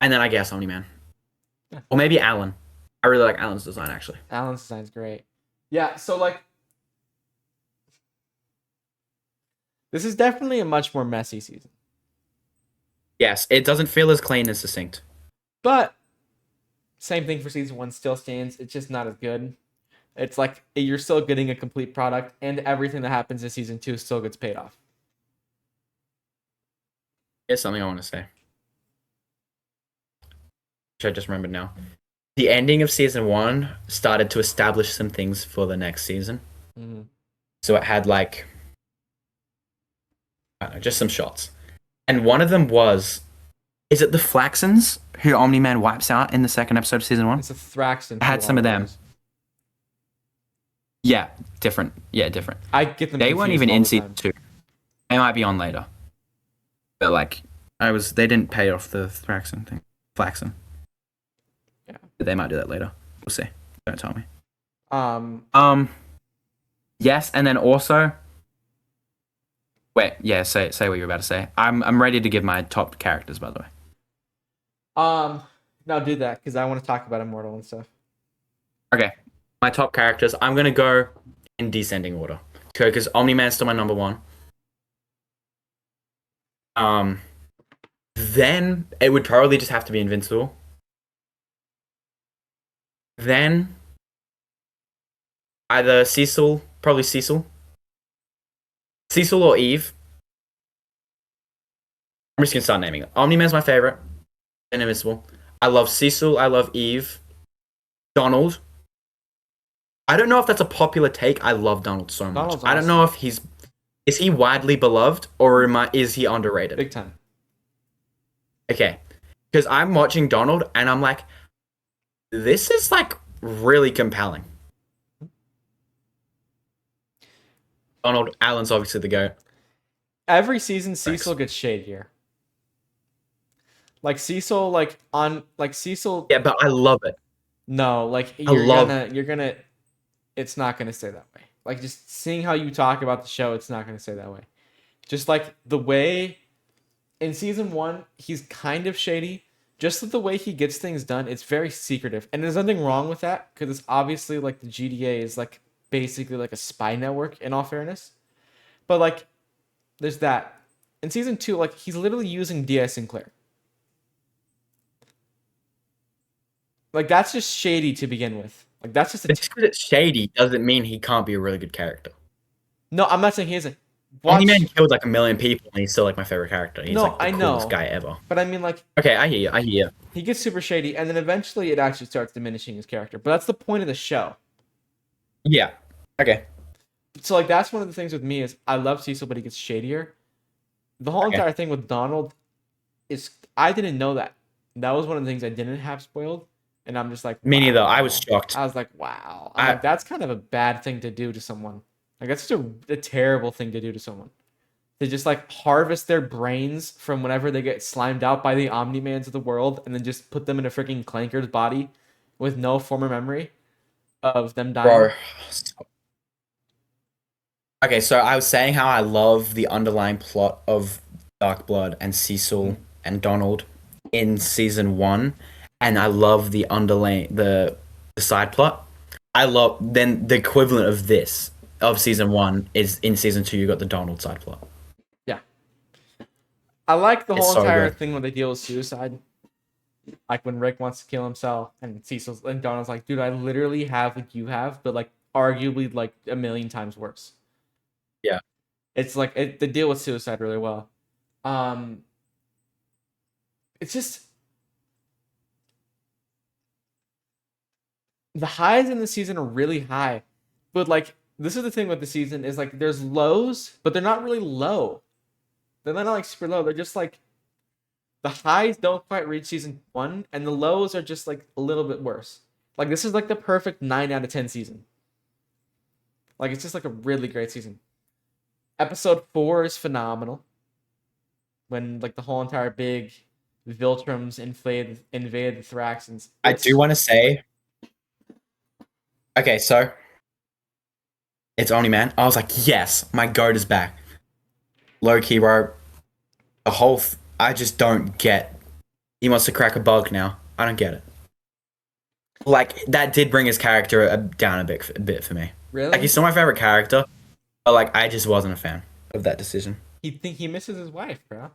and then I guess Omni-Man. Yeah. Or maybe Alan. I really like Alan's design, actually. Alan's design's great. Yeah, so like this is definitely a much more messy season. Yes, it doesn't feel as clean and succinct. But same thing for season 1 still stands. It's just not as good. It's like you're still getting a complete product, and everything that happens in season 2 still gets paid off. Here's something I want to say. Which I just remembered now. The ending of season 1 started to establish some things for the next season. Mm-hmm. So it had like I don't know, just some shots. And one of them was, is it the Flaxons who Omni-Man wipes out in the second episode of season 1? It's a Thraxton. I had some of them. Yeah, different. Yeah, different. I get them. They weren't confused even all in the season time. 2. They might be on later. But like, they didn't pay off the Thraxon thing. Flaxon. Yeah. But they might do that later. We'll see. Don't tell me. Yes, and then also, wait, yeah, say what you're about to say. I'm ready to give my top characters, by the way. Now do that because I want to talk about Immortal and stuff. Okay, my top characters. I'm gonna go in descending order. Okay, because Omni-Man's still my number 1. Then it would probably just have to be Invincible. Then either Cecil, probably Cecil. Cecil or Eve. I'm just gonna start naming it. Omni-Man's my favorite. And Invincible. I love Cecil. I love Eve. Donald. I don't know if that's a popular take. I love Donald so much. Donald's I don't awesome. know if is he widely beloved or is he underrated? Big time. Okay. Because I'm watching Donald and I'm like, this is like really compelling. Donald Allen's obviously the GOAT. Every season, Cecil gets shadier. Like Cecil, Cecil. Yeah, but I love it. No, like you're gonna. It's not gonna stay that way. Like just seeing how you talk about the show, it's not gonna stay that way. Just like the way in season 1, he's kind of shady. Just the way he gets things done, it's very secretive, and there's nothing wrong with that because it's obviously like the GDA is like basically like a spy network. In all fairness, but like there's that. In season 2, like he's literally using D.I. Sinclair. Like that's just shady to begin with. Like that's just But just because it's shady doesn't mean he can't be a really good character. No, I'm not saying he isn't. Omni-Man killed like 1 million people and he's still like my favorite character. He's like the coolest guy ever. But I mean like Okay, I hear you. He gets super shady and then eventually it actually starts diminishing his character. But that's the point of the show. Yeah. Okay. So like that's one of the things with me is I love Cecil, but he gets shadier. The whole entire thing with Donald is I didn't know that. That was one of the things I didn't have spoiled. And I'm just like, Me neither. wow. I was shocked. I was like, wow. Like, that's kind of a bad thing to do to someone. Like that's such a terrible thing to do to someone. To just like harvest their brains from whenever they get slimed out by the Omni-Mans of the world and then just put them in a freaking clanker's body with no former memory of them dying. Bro. Okay, so I was saying how I love the underlying plot of Dark Blood and Cecil and Donald in season 1, and I love the underlying the side plot. I love then the equivalent of this of season 1 is in season 2. You got the Donald side plot. Yeah, I like the whole so entire good. thing when they deal with suicide. Like when Rick wants to kill himself and Cecil's and Donald's like, dude, I literally have what you have, but like arguably like a million times worse. Yeah. It's like they deal with suicide really well. It's just the highs in the season are really high, but like this is the thing with the season is like there's lows, but they're not really low. They're not like super low. They're just like the highs don't quite reach season 1, and the lows are just like a little bit worse. Like this is like the perfect 9 out of 10 season. Like it's just like a really great season. Episode 4 is phenomenal. When like the whole entire big Viltrums invaded the Thraxons. I do want to say. Okay, so it's Omni-Man. I was like, yes, my goat is back. Low-key, bro. The whole I just don't get. He wants to crack a bug now. I don't get it. Like that did bring his character down a bit for me. Really? Like he's still my favorite character, but like I just wasn't a fan of that decision. He misses his wife, bro.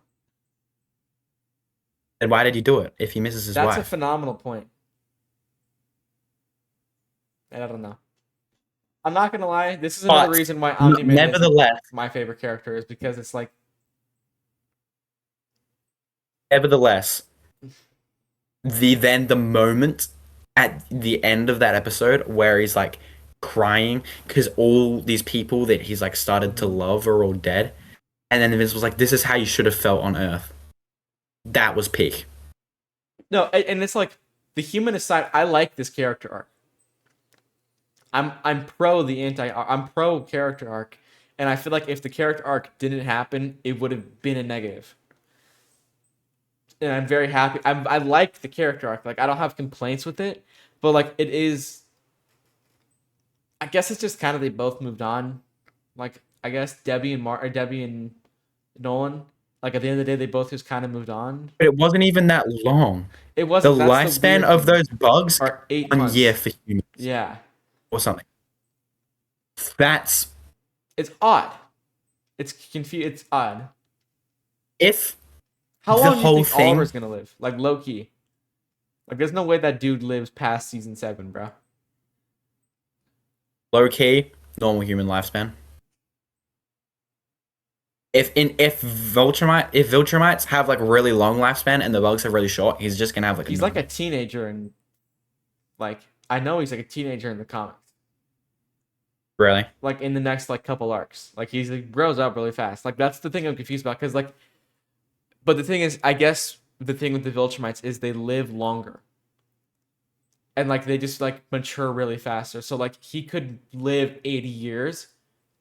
And why did he do it if he misses his wife? That's a phenomenal point. I don't know. I'm not gonna lie. This is another reason why Omni-Man is my favorite character is because it's like. Nevertheless, the moment at the end of that episode where he's like crying because all these people that he's like started to love are all dead. And then Invincible's like, this is how you should have felt on Earth. That was peak. No, and it's like the humanist side. I like this character arc. I'm pro the anti. I'm pro character arc, and I feel like if the character arc didn't happen, it would have been a negative. And I'm very happy. I like the character arc. Like I don't have complaints with it, but like it is. I guess it's just kind of they both moved on. Like I guess Debbie and Nolan. Like at the end of the day, they both just kind of moved on. But it wasn't even that long. It The wasn't. That's the lifespan weird of thing. those bugs, Are 8 1 months. year for humans Yeah, or something. That's it's odd. It's confused. It's odd. if How the long do you whole think thing- Oliver's gonna live? Like low key. Like there's no way that dude lives past season 7, bro. low key normal human lifespan. If Viltrumites have like really long lifespan and the bugs have really short, he's just gonna have like He's like a teenager and like I know he's like a teenager in the comics. really. Like in the next like couple arcs. Like he grows up really fast. Like that's the thing I'm confused about cuz like but the thing is I guess the thing with the Viltrumites is they live longer. And like they just like mature really faster. So like he could live 80 years,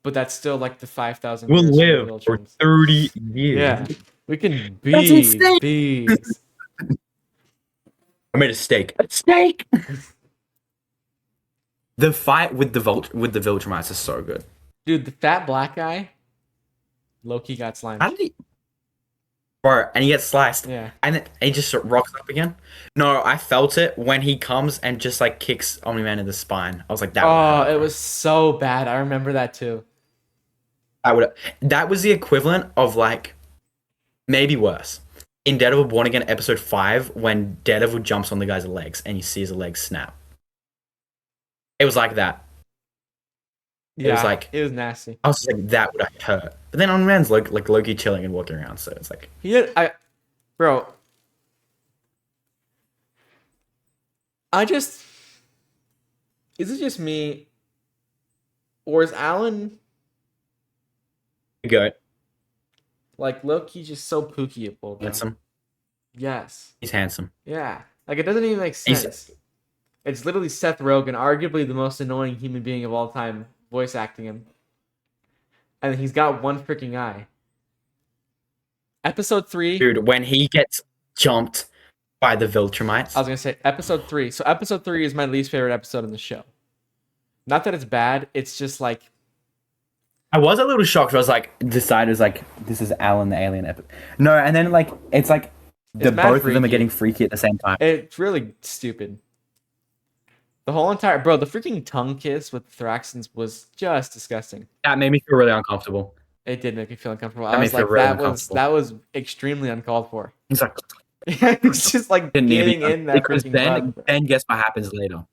but that's still like the 5,000 We'll years from the live for Viltrums. 30 years. Yeah. We can That's be insane. bees. I made a steak. A steak. The fight with the Viltrumites is so good. Dude, the fat black guy, Loki got slimed. How did he? Bro, and he gets sliced. Yeah. And then he just rocks up again. No, I felt it when he comes and just like kicks Omni-Man in the spine. I was like, that would Oh, hurt, it bro. was so bad. I remember that too. That was the equivalent of like maybe worse. In Daredevil Born Again episode 5, when Daredevil jumps on the guy's legs and you see his legs snap. It was like that. Yeah, was like- it was nasty. I was just like, that would have hurt. But then Omni-Man's like Loki chilling and walking around, so it's like Bro. Is it just me, or is Alan go. like Loki just so pookieable? Bro? Handsome. Yes. He's handsome. Yeah. Like it doesn't even make He's- sense. It's literally Seth Rogen, arguably the most annoying human being of all time, voice acting him. And he's got one freaking eye. Episode 3. Dude, when he gets jumped by the Viltrumites. I was gonna say episode 3. So episode 3 is my least favorite episode in the show. Not that it's bad. It's just like I was a little shocked. I was like, decided was like, this is Alan the alien episode. No, and then like it's like It's mad both of them are freaky. getting freaky at the same time. it's really stupid. The whole entire the freaking tongue kiss with Thraxons was just disgusting. That made me feel really uncomfortable. It did make me feel uncomfortable. That I made was me feel like, really that was uncomfortable. extremely uncalled for. He's like, It's just like didn't need to be getting done. in that Because freaking then bug. guess what happens later?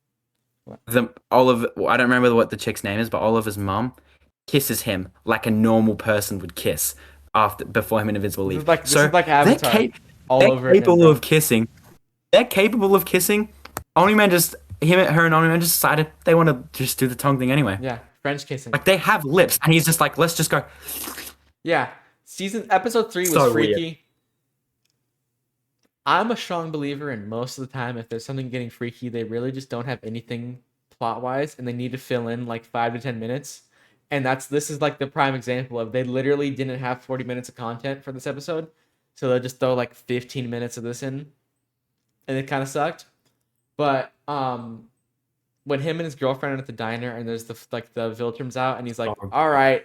What? I don't remember what the chick's name is, but Oliver's mum kisses him like a normal person would kiss before him and Invincible leave. This is like Avatar they're all they're over again, capable bro. of kissing. They're capable of kissing. Omni-Man her and Omni-Man just decided they want to just do the tongue thing anyway. Yeah, French kissing. Like they have lips, and he's just like, let's just go. Yeah, episode 3 was So freaky. weird. I'm a strong believer in most of the time if there's something getting freaky, they really just don't have anything plot wise, and they need to fill in like 5 to 10 minutes. And this is like the prime example of they literally didn't have 40 minutes of content for this episode, so they'll just throw like 15 minutes of this in, and it kind of sucked. But when him and his girlfriend are at the diner and there's the Viltrum's out and he's like, Oh. all right,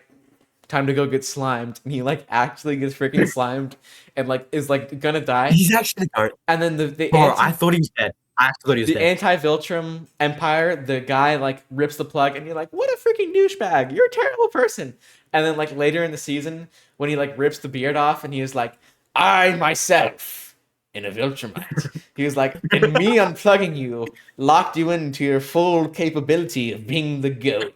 time to go get slimed, and he like actually gets freaking slimed and like is like gonna die, He's actually dead. and then the Bro, I thought he was dead. I actually thought he was the dead. anti-Viltrum Empire, the guy like rips the plug and you're like, what a freaking douchebag, you're a terrible person. And then like later in the season when he like rips the beard off and he is like, I myself in a Viltrumite. He was like, and me unplugging you locked you into your full capability of being the goat.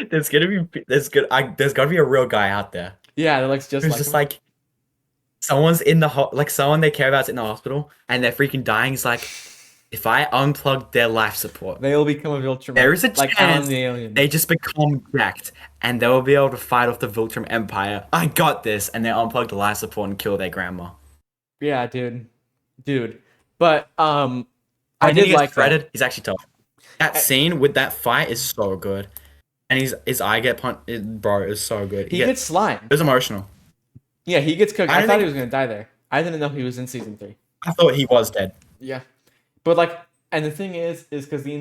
There's gotta be a real guy out there Yeah, that looks just who's like just him. like someone's in the someone they care about's in the hospital and they're freaking dying. He's like, if I unplug their life support, They'll become a there is a Viltrumite, like Alan chance the Alien. they just become jacked and they'll be able to fight off the Viltrum Empire. I got this, and they unplug the life support and kill their grandma. Yeah, dude. But I And then did he gets like that. shredded. He's actually tough. That I- scene with that fight is so good. And his eye get punched, bro, it's so good. He gets slimed. It was emotional. Yeah, he gets cooked. I I don't thought he think was gonna die there. I didn't know he was in season 3. I thought he was dead. Yeah, but like, and the thing is because the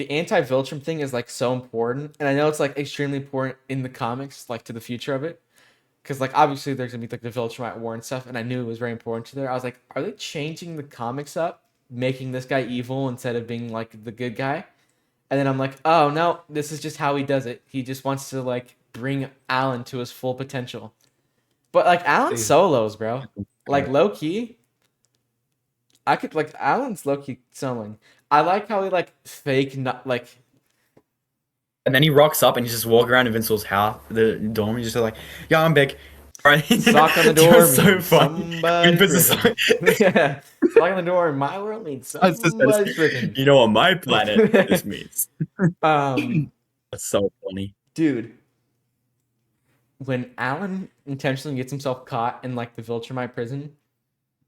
anti-Viltrum thing is like so important, and I know it's like extremely important in the comics, like to the future of it. Because like obviously there's gonna be like the Viltrumite War and stuff, and I knew it was very important to there. I was like, are they changing the comics up, making this guy evil instead of being like the good guy? And then I'm like, oh no, this is just how he does it. He just wants to like bring Alan to his full potential. But like Alan solos, bro. Like low key, I could like Alan's low key soloing. I like how he like fake not like And then he rocks up and he's just walking around Invincible's house, the dorm. He's just like, "Yeah, I'm big." Right? sock on the It door was so means funny. somebody's Invis is so, risen. Yeah, sock on the door in my world means I was just gonna somebody's say, risen. you know, on my planet, this means. um, That's so funny. dude, when Alan intentionally gets himself caught in like the Viltrumite prison,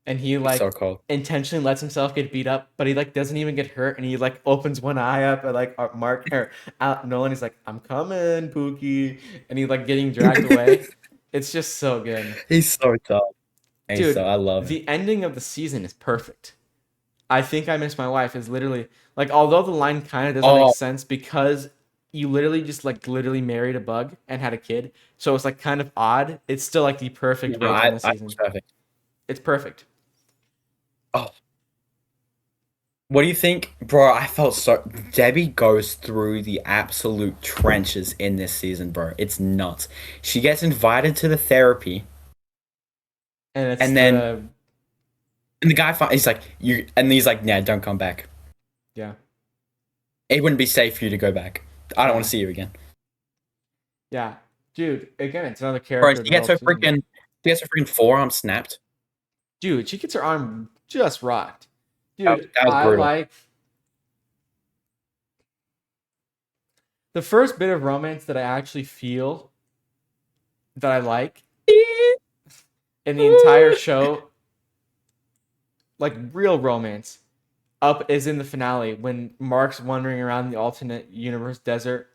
and he It's so like cool. intentionally lets himself get beat up, but he like doesn't even get hurt, and he like opens one eye up at like Mark or Nolan. He's like, "I'm coming, Pookie," and he like getting dragged away. It's just so good, He's so tough. dude. I love him. The ending of the season is perfect. I think I miss my wife is literally like, although the line kind of doesn't Oh, make sense because you literally just like literally married a bug and had a kid, so it's like kind of odd. It's still like the perfect way to end the I season. was perfect. It's perfect. Oh, what do you think, bro? I felt so. Debbie goes through the absolute trenches in this season, bro. It's nuts. She gets invited to the therapy, And it's and then the and the guy he's like, "You," and he's like, "Nah, don't come back. yeah. It wouldn't be safe for you to go back. I don't want Yeah. to see you again." Yeah. Dude, again, it's another Bro, character she gets her developed too. freaking forearm snapped. Dude, she gets her arm just rocked. That, Dude, that was I brutal. like the first bit of romance that I actually feel that I like in the entire show, like real romance, up is in the finale when Mark's wandering around the alternate universe desert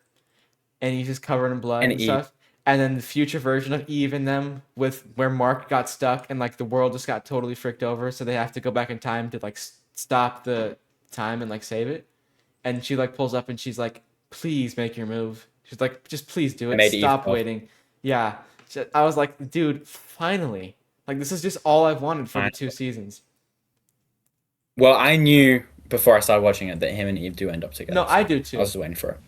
and he's just covered in blood And and Eve. stuff. And then the future version of Eve and them with where Mark got stuck and like the world just got totally fricked over, so they have to go back in time to like stop the time and like save it. And she like pulls up and she's like, "Please make your move." She's like, "Just please do I it. made Eve Stop tough. waiting." Yeah. I was like, "Dude, finally!" Like this is just all I've wanted for the Fine. 2 seasons. Well, I knew before I started watching it that him and Eve do end up No, together. I So do I was too. just waiting for it.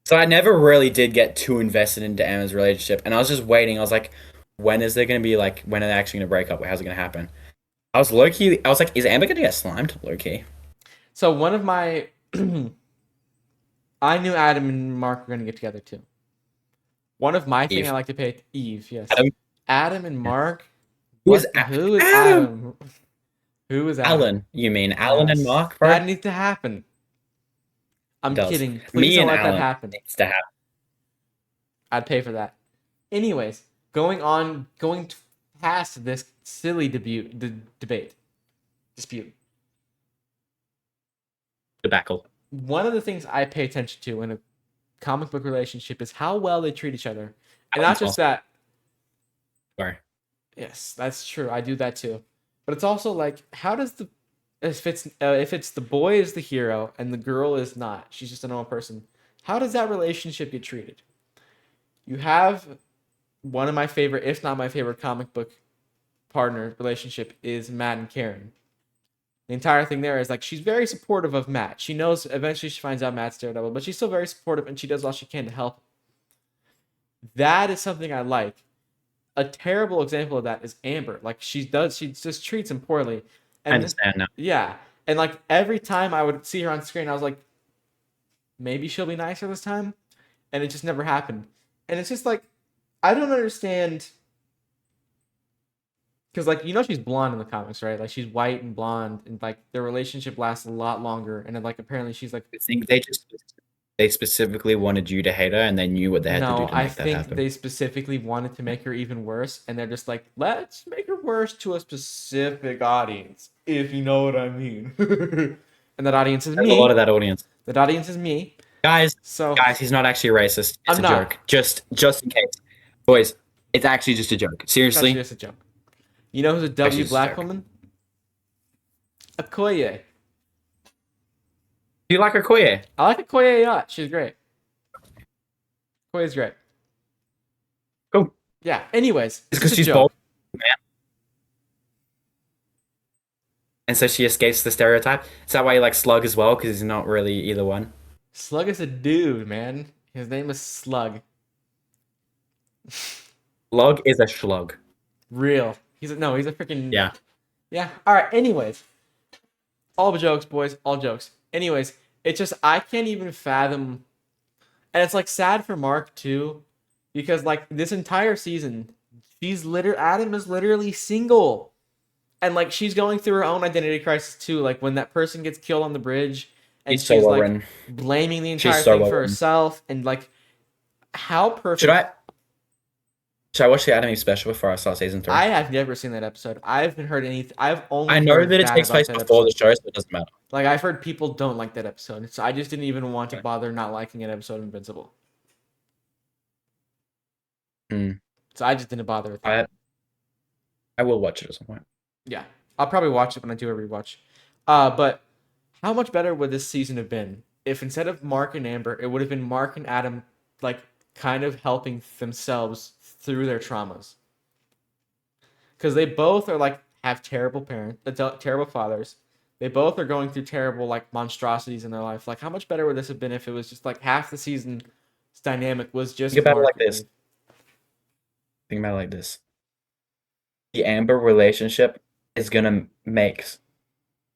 So I never really did get too invested into Emma's relationship, and I was just waiting. I was like, when is there gonna be like when are they actually gonna break up? How's it gonna happen? I was low key. I was like, is Amber gonna get slimed? Low key. So one of my I knew Adam and Mark were gonna get together too. One of my thing I Eve. like to pay Eve, yes. Adam. Adam and Mark. Who is Who is Adam? Adam? Who is Adam? Alan. You mean Alan and Yes. Mark, bro? That needs to happen. It I'm does. kidding. Please Me don't and let that Alan happen. needs to happen. I'd pay for that. Anyways, going past this silly debate, dispute. Debacle. One of the things I pay attention to in a comic book relationship is how well they treat each other. And not Alan's just awesome. that. Sorry. Yes, that's true. I do that too. But it's also like, how does the if it's the boy is the hero and the girl is not, she's just a normal person. How does that relationship get treated? You have one of my favorite, if not my favorite, comic book partner relationship is Matt and Karen. The entire thing there is like she's very supportive of Matt. She knows eventually she finds out Matt's Daredevil, but she's still very supportive and she does all she can to help. That is something I like. A terrible example of that is Amber. Like she just treats him poorly. I And understand now. yeah. And like every time I would see her on screen, I was like, maybe she'll be nicer this time. And it just never happened. And it's just like, I don't understand Because like she's blonde in the comics, right? Like she's white and blonde, and like their relationship lasts a lot longer. And then like apparently she's like, I think they specifically wanted you to hate her, and they knew what they had to do no, to I make that think happen. they specifically wanted to make her even worse, and they're just like, let's make her worse to a specific audience, if you know what I mean. And that audience is There's a lot of me. that audience. That audience is me. Guys, So guys, he's not actually racist. It's I'm a not. joke. Just in case. Boys, it's actually just a joke. It's actually Seriously. just a joke. You know who's a Actually W just a black joke. woman? Okoye. Do you like Okoye? I like Okoye a lot. She's great. Okoye's great. Cool. Yeah. Anyways, It's it's because just a she's joke. bold, man. And so she escapes the stereotype. Is that why you like Slug as well? Because he's not really either one. Slug is a dude, man. His name is Slug. Slug is a schlug. Real. He's a, no, he's a freaking Yeah. yeah. All right. Anyways, all jokes, boys. All jokes. Anyways, it's just I can't even fathom, and it's like sad for Mark too, because like this entire season, Adam is literally single, and like she's going through her own identity crisis too. Like when that person gets killed on the bridge, and She's so she's well like written. blaming the She's entire so thing well for written. herself, and like how perfect. Should I watch the anime special before I start season 3? I have never seen that episode. I haven't heard anything. I've only I know heard that it bad takes about place that before the episode. show, so it doesn't matter. Like I've heard people don't like that episode, so I just didn't even want to bother not liking an episode of Invincible. Hmm. So I just didn't bother with it. I will watch it at some point. Yeah, I'll probably watch it when I do a rewatch. But how much better would this season have been if instead of Mark and Amber, it would have been Mark and Adam, like kind of helping themselves through their traumas? Because they both are like have terrible parents, terrible fathers. They both are going through terrible like monstrosities in their life. Like, how much better would this have been if it was just like half the season's dynamic was just Think about it Mark like and this. Eve? Think about it like this. The Amber relationship is gonna make.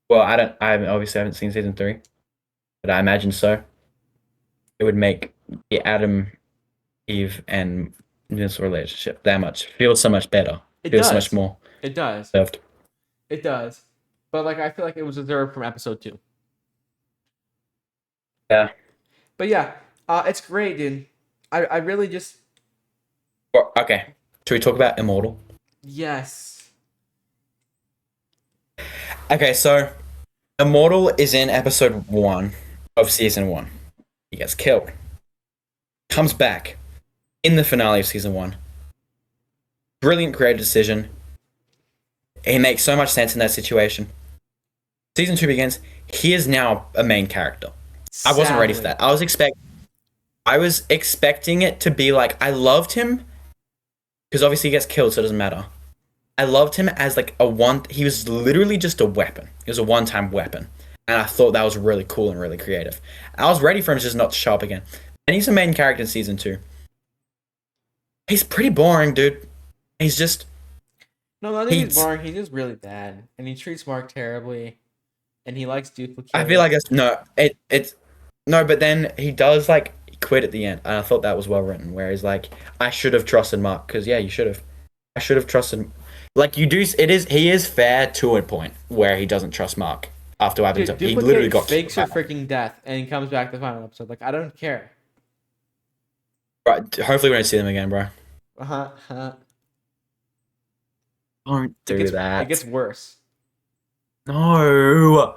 Well, I obviously haven't seen season 3, but I imagine so. It would make the Adam, Eve, and this relationship that much feel so much better. It Feel so does. much more It does. served. It does. But like, I feel like it was deserved from episode 2. Yeah. But yeah, it's great, dude. I really just Well, okay. Should we talk about Immortal? yes. Okay, so Immortal is in episode 1 of season 1. He gets killed. Comes back in the finale of season 1. Brilliant creative decision. He makes so much sense in that situation. Season 2 begins. He is now a main character. I wasn't ready for Sadly. that. I was expecting it to be like I loved him because obviously he gets killed, so it doesn't matter. I loved him as like he was literally just a weapon. He was a one-time weapon. And I thought that was really cool and really creative. I was ready for him to just not show up again. And he's a main character in season 2. He's pretty boring, dude. He's just No, I think he's he's boring. He's just really bad, and he treats Mark terribly, and he likes duplicate. I feel like it's no, but then he does like quit at the end, and I thought that was well written. Where he's like, I should have trusted Mark because yeah, you should have. I should have trusted. Like you do, he is fair to a point where he doesn't trust Mark after having Dude, he literally duplicate got fakes her killed. freaking death, and he comes back the final episode. Like I don't care. Right, hopefully we don't see them again, bro. Uh-huh. Don't do that. It gets worse. No.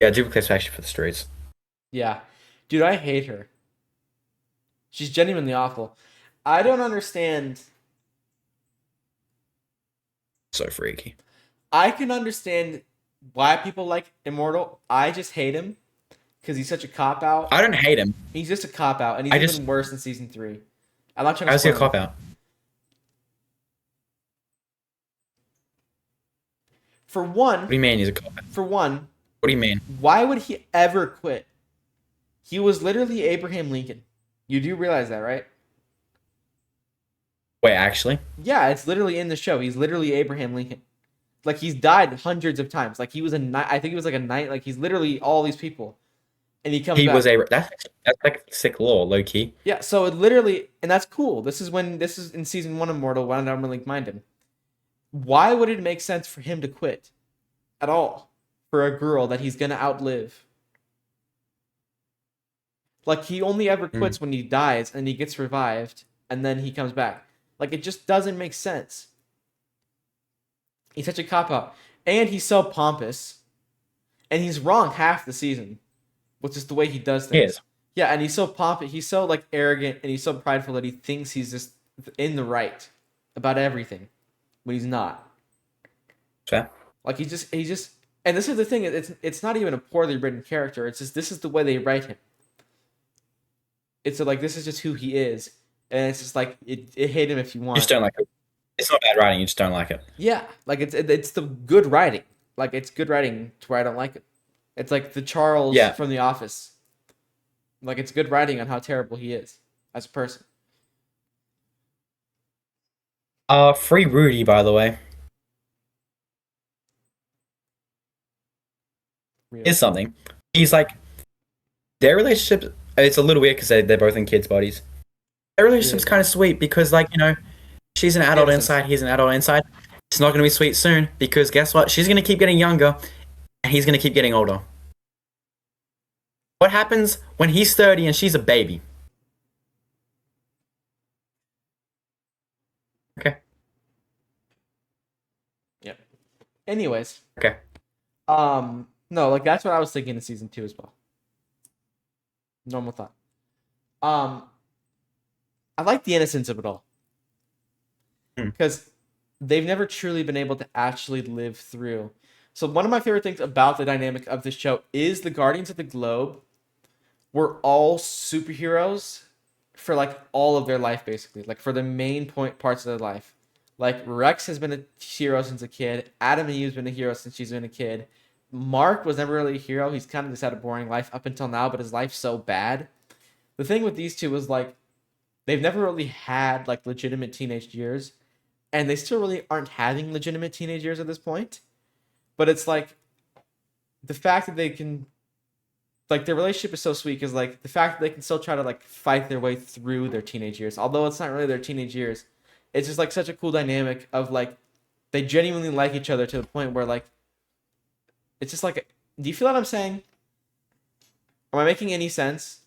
Yeah, duplicate's actually for the streets. Yeah, dude, I hate her. She's genuinely awful. I don't understand. So freaky. I can understand why people like Immortal. I just hate him because he's such a cop out. I don't hate him. He's just a cop out, and he's even worse in season 3. I'm not trying to. How's he a spoil cop it. out? For one, What do you mean he's a cop out? What do you mean? why would he ever quit? He was literally Abraham Lincoln. You do realize that, right? Wait, actually? Yeah, it's literally in the show. He's literally Abraham Lincoln. Like he's died hundreds of times. Like he was a knight. I think he was like a knight. Like he's literally all these people, and he comes He back. was that's like sick law, low key. Yeah, so it literally, and that's cool. This is in season 1 of Immortal when I don't really mind him. Why would it make sense for him to quit at all for a girl that he's gonna outlive? Like he only ever Mm. quits when he dies and he gets revived and then he comes back. Like it just doesn't make sense. He's such a cop out. And he's so pompous. And he's wrong half the season, which is the way he does He things. is. Yeah, and he's so pompous, he's so like arrogant and he's so prideful that he thinks he's just in the right about everything when he's not. Fair. Like he just and this is the thing, it's not even a poorly written character. It's just this is the way they write him. It's like this is just who he is. And it's just like it hate him if you You just want. don't like it. It's not bad writing. You just don't like it. Yeah, like it's the good writing. Like it's good writing to where I don't like it. It's like the Charles Yeah. from The Office. Like it's good writing on how terrible he is as a person. Free Rudy, by the way, Real. is something. He's like their relationship. It's a little weird because they're both in kids' bodies. Their relationship's Yeah. kind of sweet because, like, she's an adult Innocence. inside, he's an adult inside. It's not going to be sweet soon because guess what? She's going to keep getting younger and he's going to keep getting older. What happens when he's 30 and she's a baby? Okay. Yep. Anyways, Okay. no, like that's what I was thinking in season 2 as well. Normal thought. I like the innocence of it all. Hmm. Because they've never truly been able to actually live through. So one of my favorite things about the dynamic of this show is the Guardians of the Globe were all superheroes for like all of their life, basically. Like for the main point parts of their life. Like Rex has been a hero since a kid. Adam and Eve's been a hero since she's been a kid. Mark was never really a hero. He's kind of just had a boring life up until now, but his life's so bad. The thing with these two was like they've never really had like legitimate teenage years, and they still really aren't having legitimate teenage years at this point. But it's like the fact that they can like their relationship is so sweet because like the fact that they can still try to like fight their way through their teenage years, although it's not really their teenage years. It's just like such a cool dynamic of like they genuinely like each other to the point where like it's just like, do you feel what I'm saying? Am I making any sense?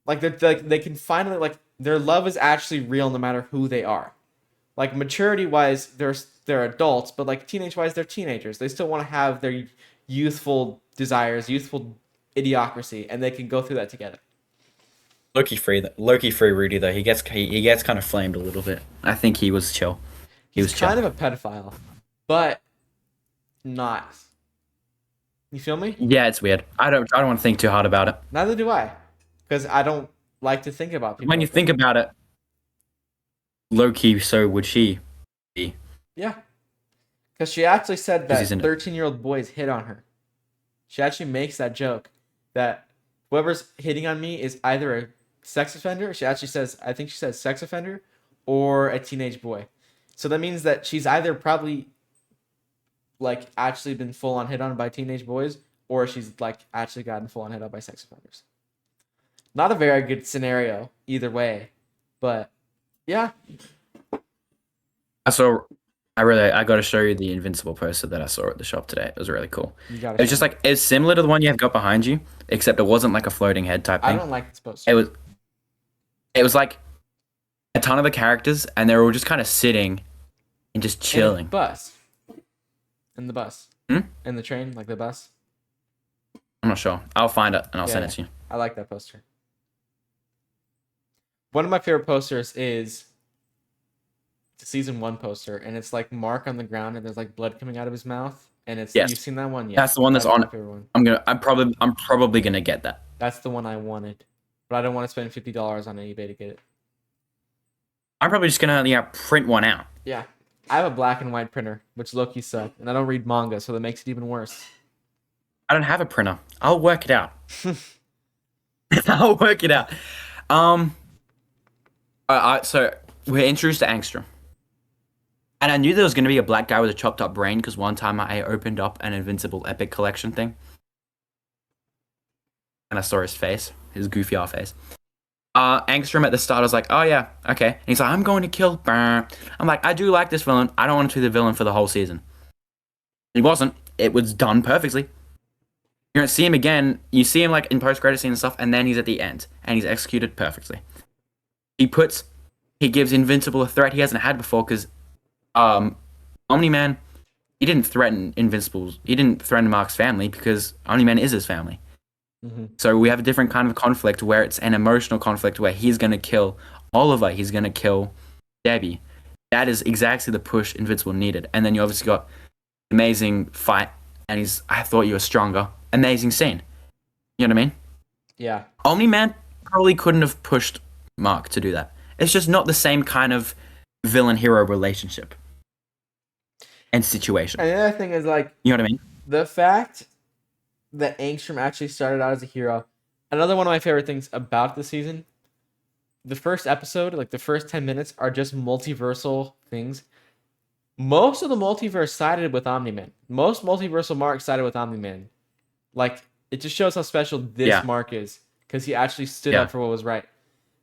Like they can finally like their love is actually real no matter who they are. Like maturity wise, they're adults, but like teenage wise, they're teenagers. They still want to have their youthful desires, youthful idiocracy, and they can go through that together. Loki free Rudy though he gets kind of flamed a little bit. I think he was chill. He He's was chill. kind of a pedophile, but not. You feel me? Yeah, it's weird. I don't want to think too hard about it. Neither do I, because I don't like to think about people. When you like think about it, low key, so would she be? that. Yeah, because she actually said 'Cause that he's in it. 13-year-old boys hit on her. She actually makes that joke that whoever's hitting on me is either a sex offender. She actually says, I think she says sex offender or a teenage boy. So that means that she's either probably like actually been full on hit on by teenage boys or she's like actually gotten full on hit on by sex offenders. Not a very good scenario either way, but yeah, I got to show you the Invincible poster that I saw at the shop today. It was really cool. you gotta. It was just like it's similar to the one you have got behind you, except it wasn't like a floating head type I thing. don't like this poster. It was like a ton of the characters, and they were all just kind of sitting and just And chilling. the bus. And the bus. Hmm? And the train, like the bus. I'm not sure. I'll find it and I'll send Yeah. it to you. I like that poster. One of my favorite posters is the season 1 poster, and it's like Mark on the ground, and there's like blood coming out of his mouth, and it's Yes. you've seen that one, yeah. That's the one that's my on. favorite one. I'm probably gonna get that. That's the one I wanted, but I don't want to spend $50 on eBay to get it. I'm probably just gonna print one out. Yeah, I have a black and white printer, which low-key suck, and I don't read manga, so that makes it even worse. I don't have a printer. I'll work it out. I'll work it out. So we're introduced to Angstrom. And I knew there was going to be a black guy with a chopped up brain because one time I opened up an Invincible Epic Collection thing. And I saw his face, his goofy ass face. Angstrom at the start, I was like, oh yeah, okay. And he's like, I'm going to kill. Brr. I'm like, I do like this villain. I don't want to be the villain for the whole season. He wasn't. It was done perfectly. You don't see him again. You see him like in post-credit scene and stuff, and then he's at the end, and he's executed perfectly. He gives Invincible a threat he hasn't had before because, Omni-Man, he didn't threaten Invincible's. He didn't threaten Mark's family because Omni-Man is his family. Mm-hmm. So we have a different kind of conflict where it's an emotional conflict where he's gonna kill Oliver, he's gonna kill Debbie. That is exactly the push Invincible needed. And then you obviously got amazing fight, and I thought you were stronger. Amazing scene. You know what I mean? Yeah. Omni-Man probably couldn't have pushed Mark to do that. It's just not the same kind of villain-hero relationship and situation. And the other thing is like, You know what I mean? the fact that Angstrom actually started out as a hero. Another one of my favorite things about the season, the first episode, like the first 10 minutes, are just multiversal things. Most of the multiverse sided with Omni-Man. Most multiversal Mark sided with Omni-Man. Like, it just shows how special this Mark is, because he actually stood up for what was right.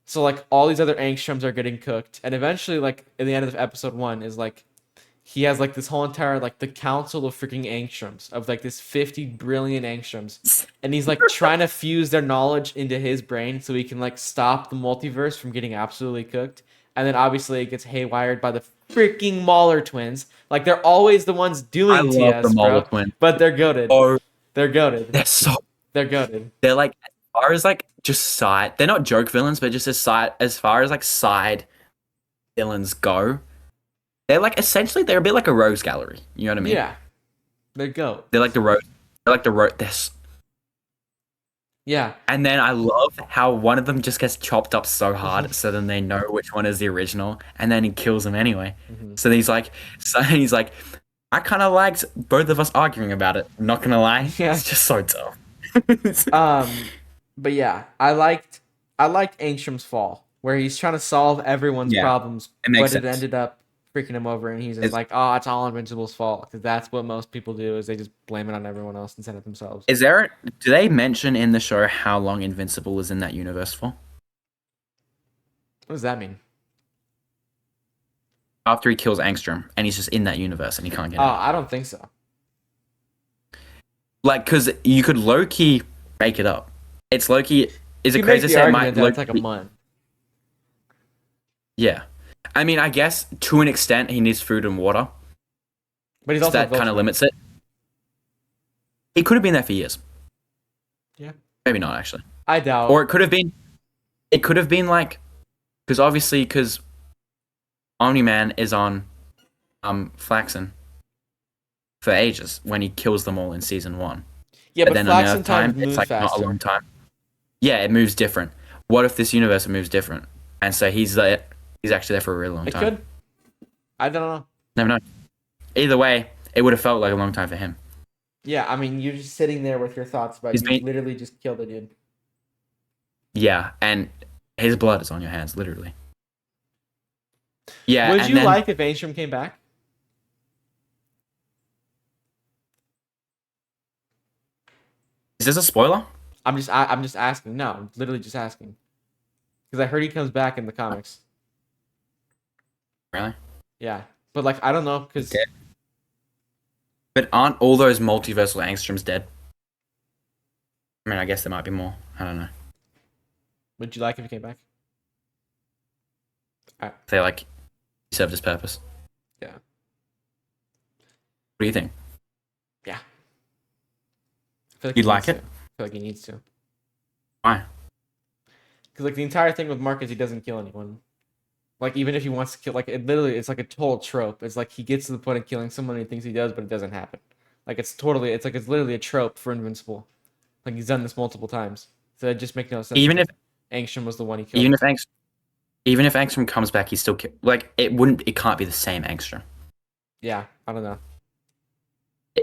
So, like, all these other Angstroms are getting cooked, and eventually, like, at the end of episode 1 is, like, he has, like, this whole entire, like, the council of freaking Angstroms, of, like, this 50 brilliant Angstroms, and he's, like, trying to fuse their knowledge into his brain so he can, like, stop the multiverse from getting absolutely cooked. And then, obviously, it gets haywired by the freaking Mauler twins. Like, they're always the ones doing TS, love the Mauler twins. but they're goated. Or They're goated. they're goated. They're like, as far as like just side, they're not joke villains, but just as far as like side villains go, they're like essentially they're a bit like a rogues gallery. You know what I mean? Yeah, they're goat. They're like the road. They're like the road. This. Yeah. And then I love how one of them just gets chopped up so hard, so then they know which one is the original, and then he kills him anyway. Mm-hmm. So he's like, I kind of liked both of us arguing about it. I'm not gonna lie, it's just so tough. But yeah, I liked Angstrom's fall, where he's trying to solve everyone's problems, but it ended up freaking him over, and he's just like, "Oh, it's all Invincible's fault," because that's what most people do, is they just blame it on everyone else instead of themselves. Do they mention in the show how long Invincible was in that universe for? What does that mean? After he kills Angstrom, and he's just in that universe, and he can't get out. I don't think so. Like, because you could low-key make it up. It's low-key... Is it crazy to say it's like a month? Yeah. I mean, I guess, to an extent, he needs food and water. But he's also that kind of limits it. He could have been there for years. Yeah. Maybe not, actually. I doubt. Or it could have been like... Because Omni-Man is on Flaxen for ages when he kills them all in season 1. Yeah, but then Flaxen time it's like faster. not a long time. Yeah, it moves different. What if this universe moves different? And so he's actually there for a really long time. It could. I don't know. Never know. Either way, it would have felt like a long time for him. Yeah, I mean, you're just sitting there with your thoughts about you literally just killed a dude. Yeah, and his blood is on your hands, literally. Yeah. Would you like if Angstrom came back? Is this a spoiler? I'm just asking. No, I'm literally just asking. Because I heard he comes back in the comics. Really? Yeah, but like I don't know because. But aren't all those multiversal Angstroms dead? I mean, I guess there might be more. I don't know. Would you like if he came back? They like he served his purpose. Yeah. What do you think? Yeah. I feel like You'd like it? I feel like he needs to. Why? Because like the entire thing with Mark is he doesn't kill anyone. Like even if he wants to kill, like it's like a total trope. It's like he gets to the point of killing someone and he thinks he does, but it doesn't happen. Like it's literally a trope for Invincible. Like he's done this multiple times, so it just makes no sense. Even if Angstrom was the one he killed. Even if Angstrom comes back, he's still like it can't be the same Angstrom. Yeah, I don't know.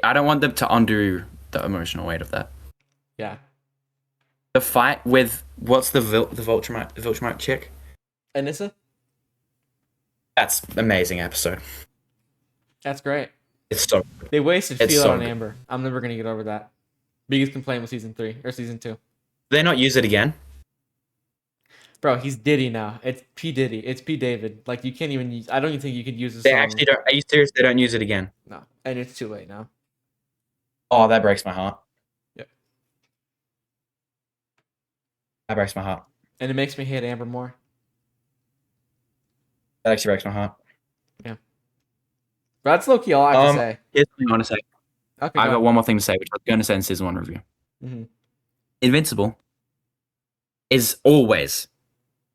I don't want them to undo the emotional weight of that. Yeah. The fight with what's the Viltrumite chick? Anissa? That's amazing episode. That's great. It's so good. They wasted Feel on Amber. I'm never gonna get over that. Biggest complaint with season 3 or season 2. Did they not use it again? Bro, he's Diddy now. It's P Diddy. It's P David. Like you can't even use. I don't even think you could use the They song. actually don't. Are you serious? They don't use it again. No, and it's too late now. Oh, that breaks my heart. Yep. That breaks my heart. And it makes me hate Amber more. That actually breaks my heart. But that's low key all I have to say. Here's something I want to say. Okay, I got one more thing to say, which I was going to say in season 1 review. Mm-hmm. Invincible is always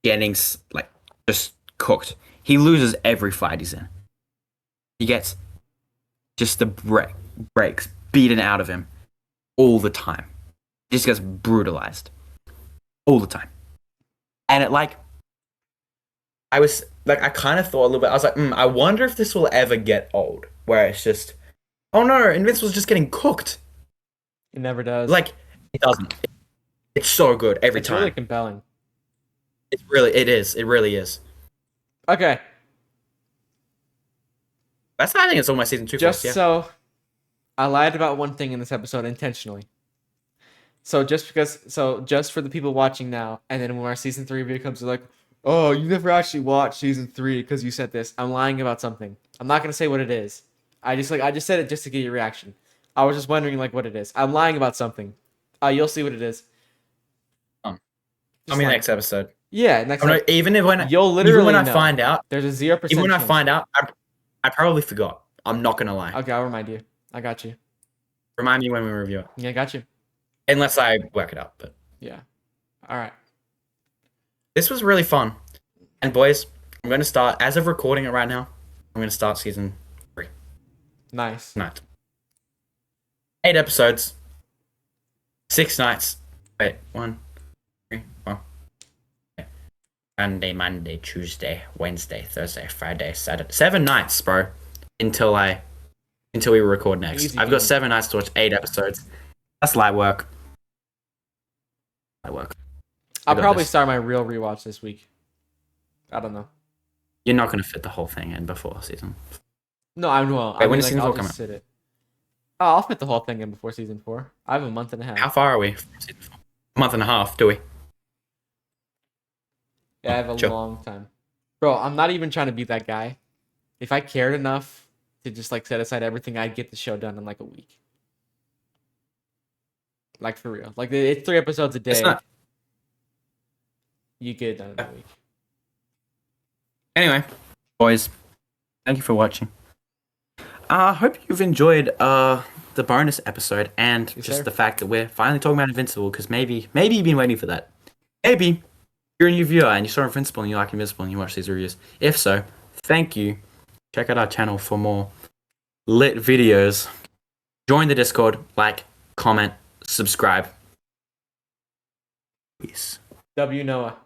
getting like just cooked. He loses every fight he's in. He gets just the breaks beaten out of him all the time. He just gets brutalized all the time. And it I kind of thought a little bit. I was like, I wonder if this will ever get old, where it's just, oh no, Invincible's just getting cooked. It never does. Like it doesn't. It's so good every time. It's really compelling. It is. It really is. Okay. I think it's almost season 2. Just yeah. so I lied about one thing in this episode intentionally. So just for the people watching now, and then when our season 3 review comes, they're like, "Oh, you never actually watched season 3 because you said this." I'm lying about something. I'm not gonna say what it is. I just said it just to get your reaction. I was just wondering what it is. I'm lying about something. You'll see what it is. Next episode. Yeah, next. Even when I find out, there's a 0%. Even when I find out, I probably forgot. I'm not gonna lie. Okay, I'll remind you. I got you. Remind me when we review it. Yeah, I got you. Unless I work it up, but yeah. All right. This was really fun. And boys, I'm gonna start as of recording it right now. I'm gonna start season 3. Nice. Tonight. 8 episodes. 6 nights. Wait, 1, 3, 4. Sunday, Monday, Tuesday, Wednesday, Thursday, Friday, Saturday. 7 nights, bro. Until we record next. Easy I've got game. 7 nights to watch 8 episodes. That's light work. I'll probably start my real rewatch this week. I don't know. You're not gonna fit the whole thing in before season. No, I will. Wait, when is season 4 coming? Sit it. Oh, I'll fit the whole thing in before season 4. I have a month and a half. How far are we from season 4? A month and a half, do we? Yeah, I have a long time. Bro, I'm not even trying to be that guy. If I cared enough to just set aside everything, I'd get the show done in a week. For real. It's 3 episodes a day. It's not. You get it done in a week. Anyway, boys, thank you for watching. I hope you've enjoyed the bonus episode and just the fact that we're finally talking about Invincible, because maybe you've been waiting for that. Maybe you're a new viewer and you saw Invincible and you like Invincible and you watch these reviews. If so, thank you. Check out our channel for more lit videos. Join the Discord, comment, subscribe. Peace. W Noah.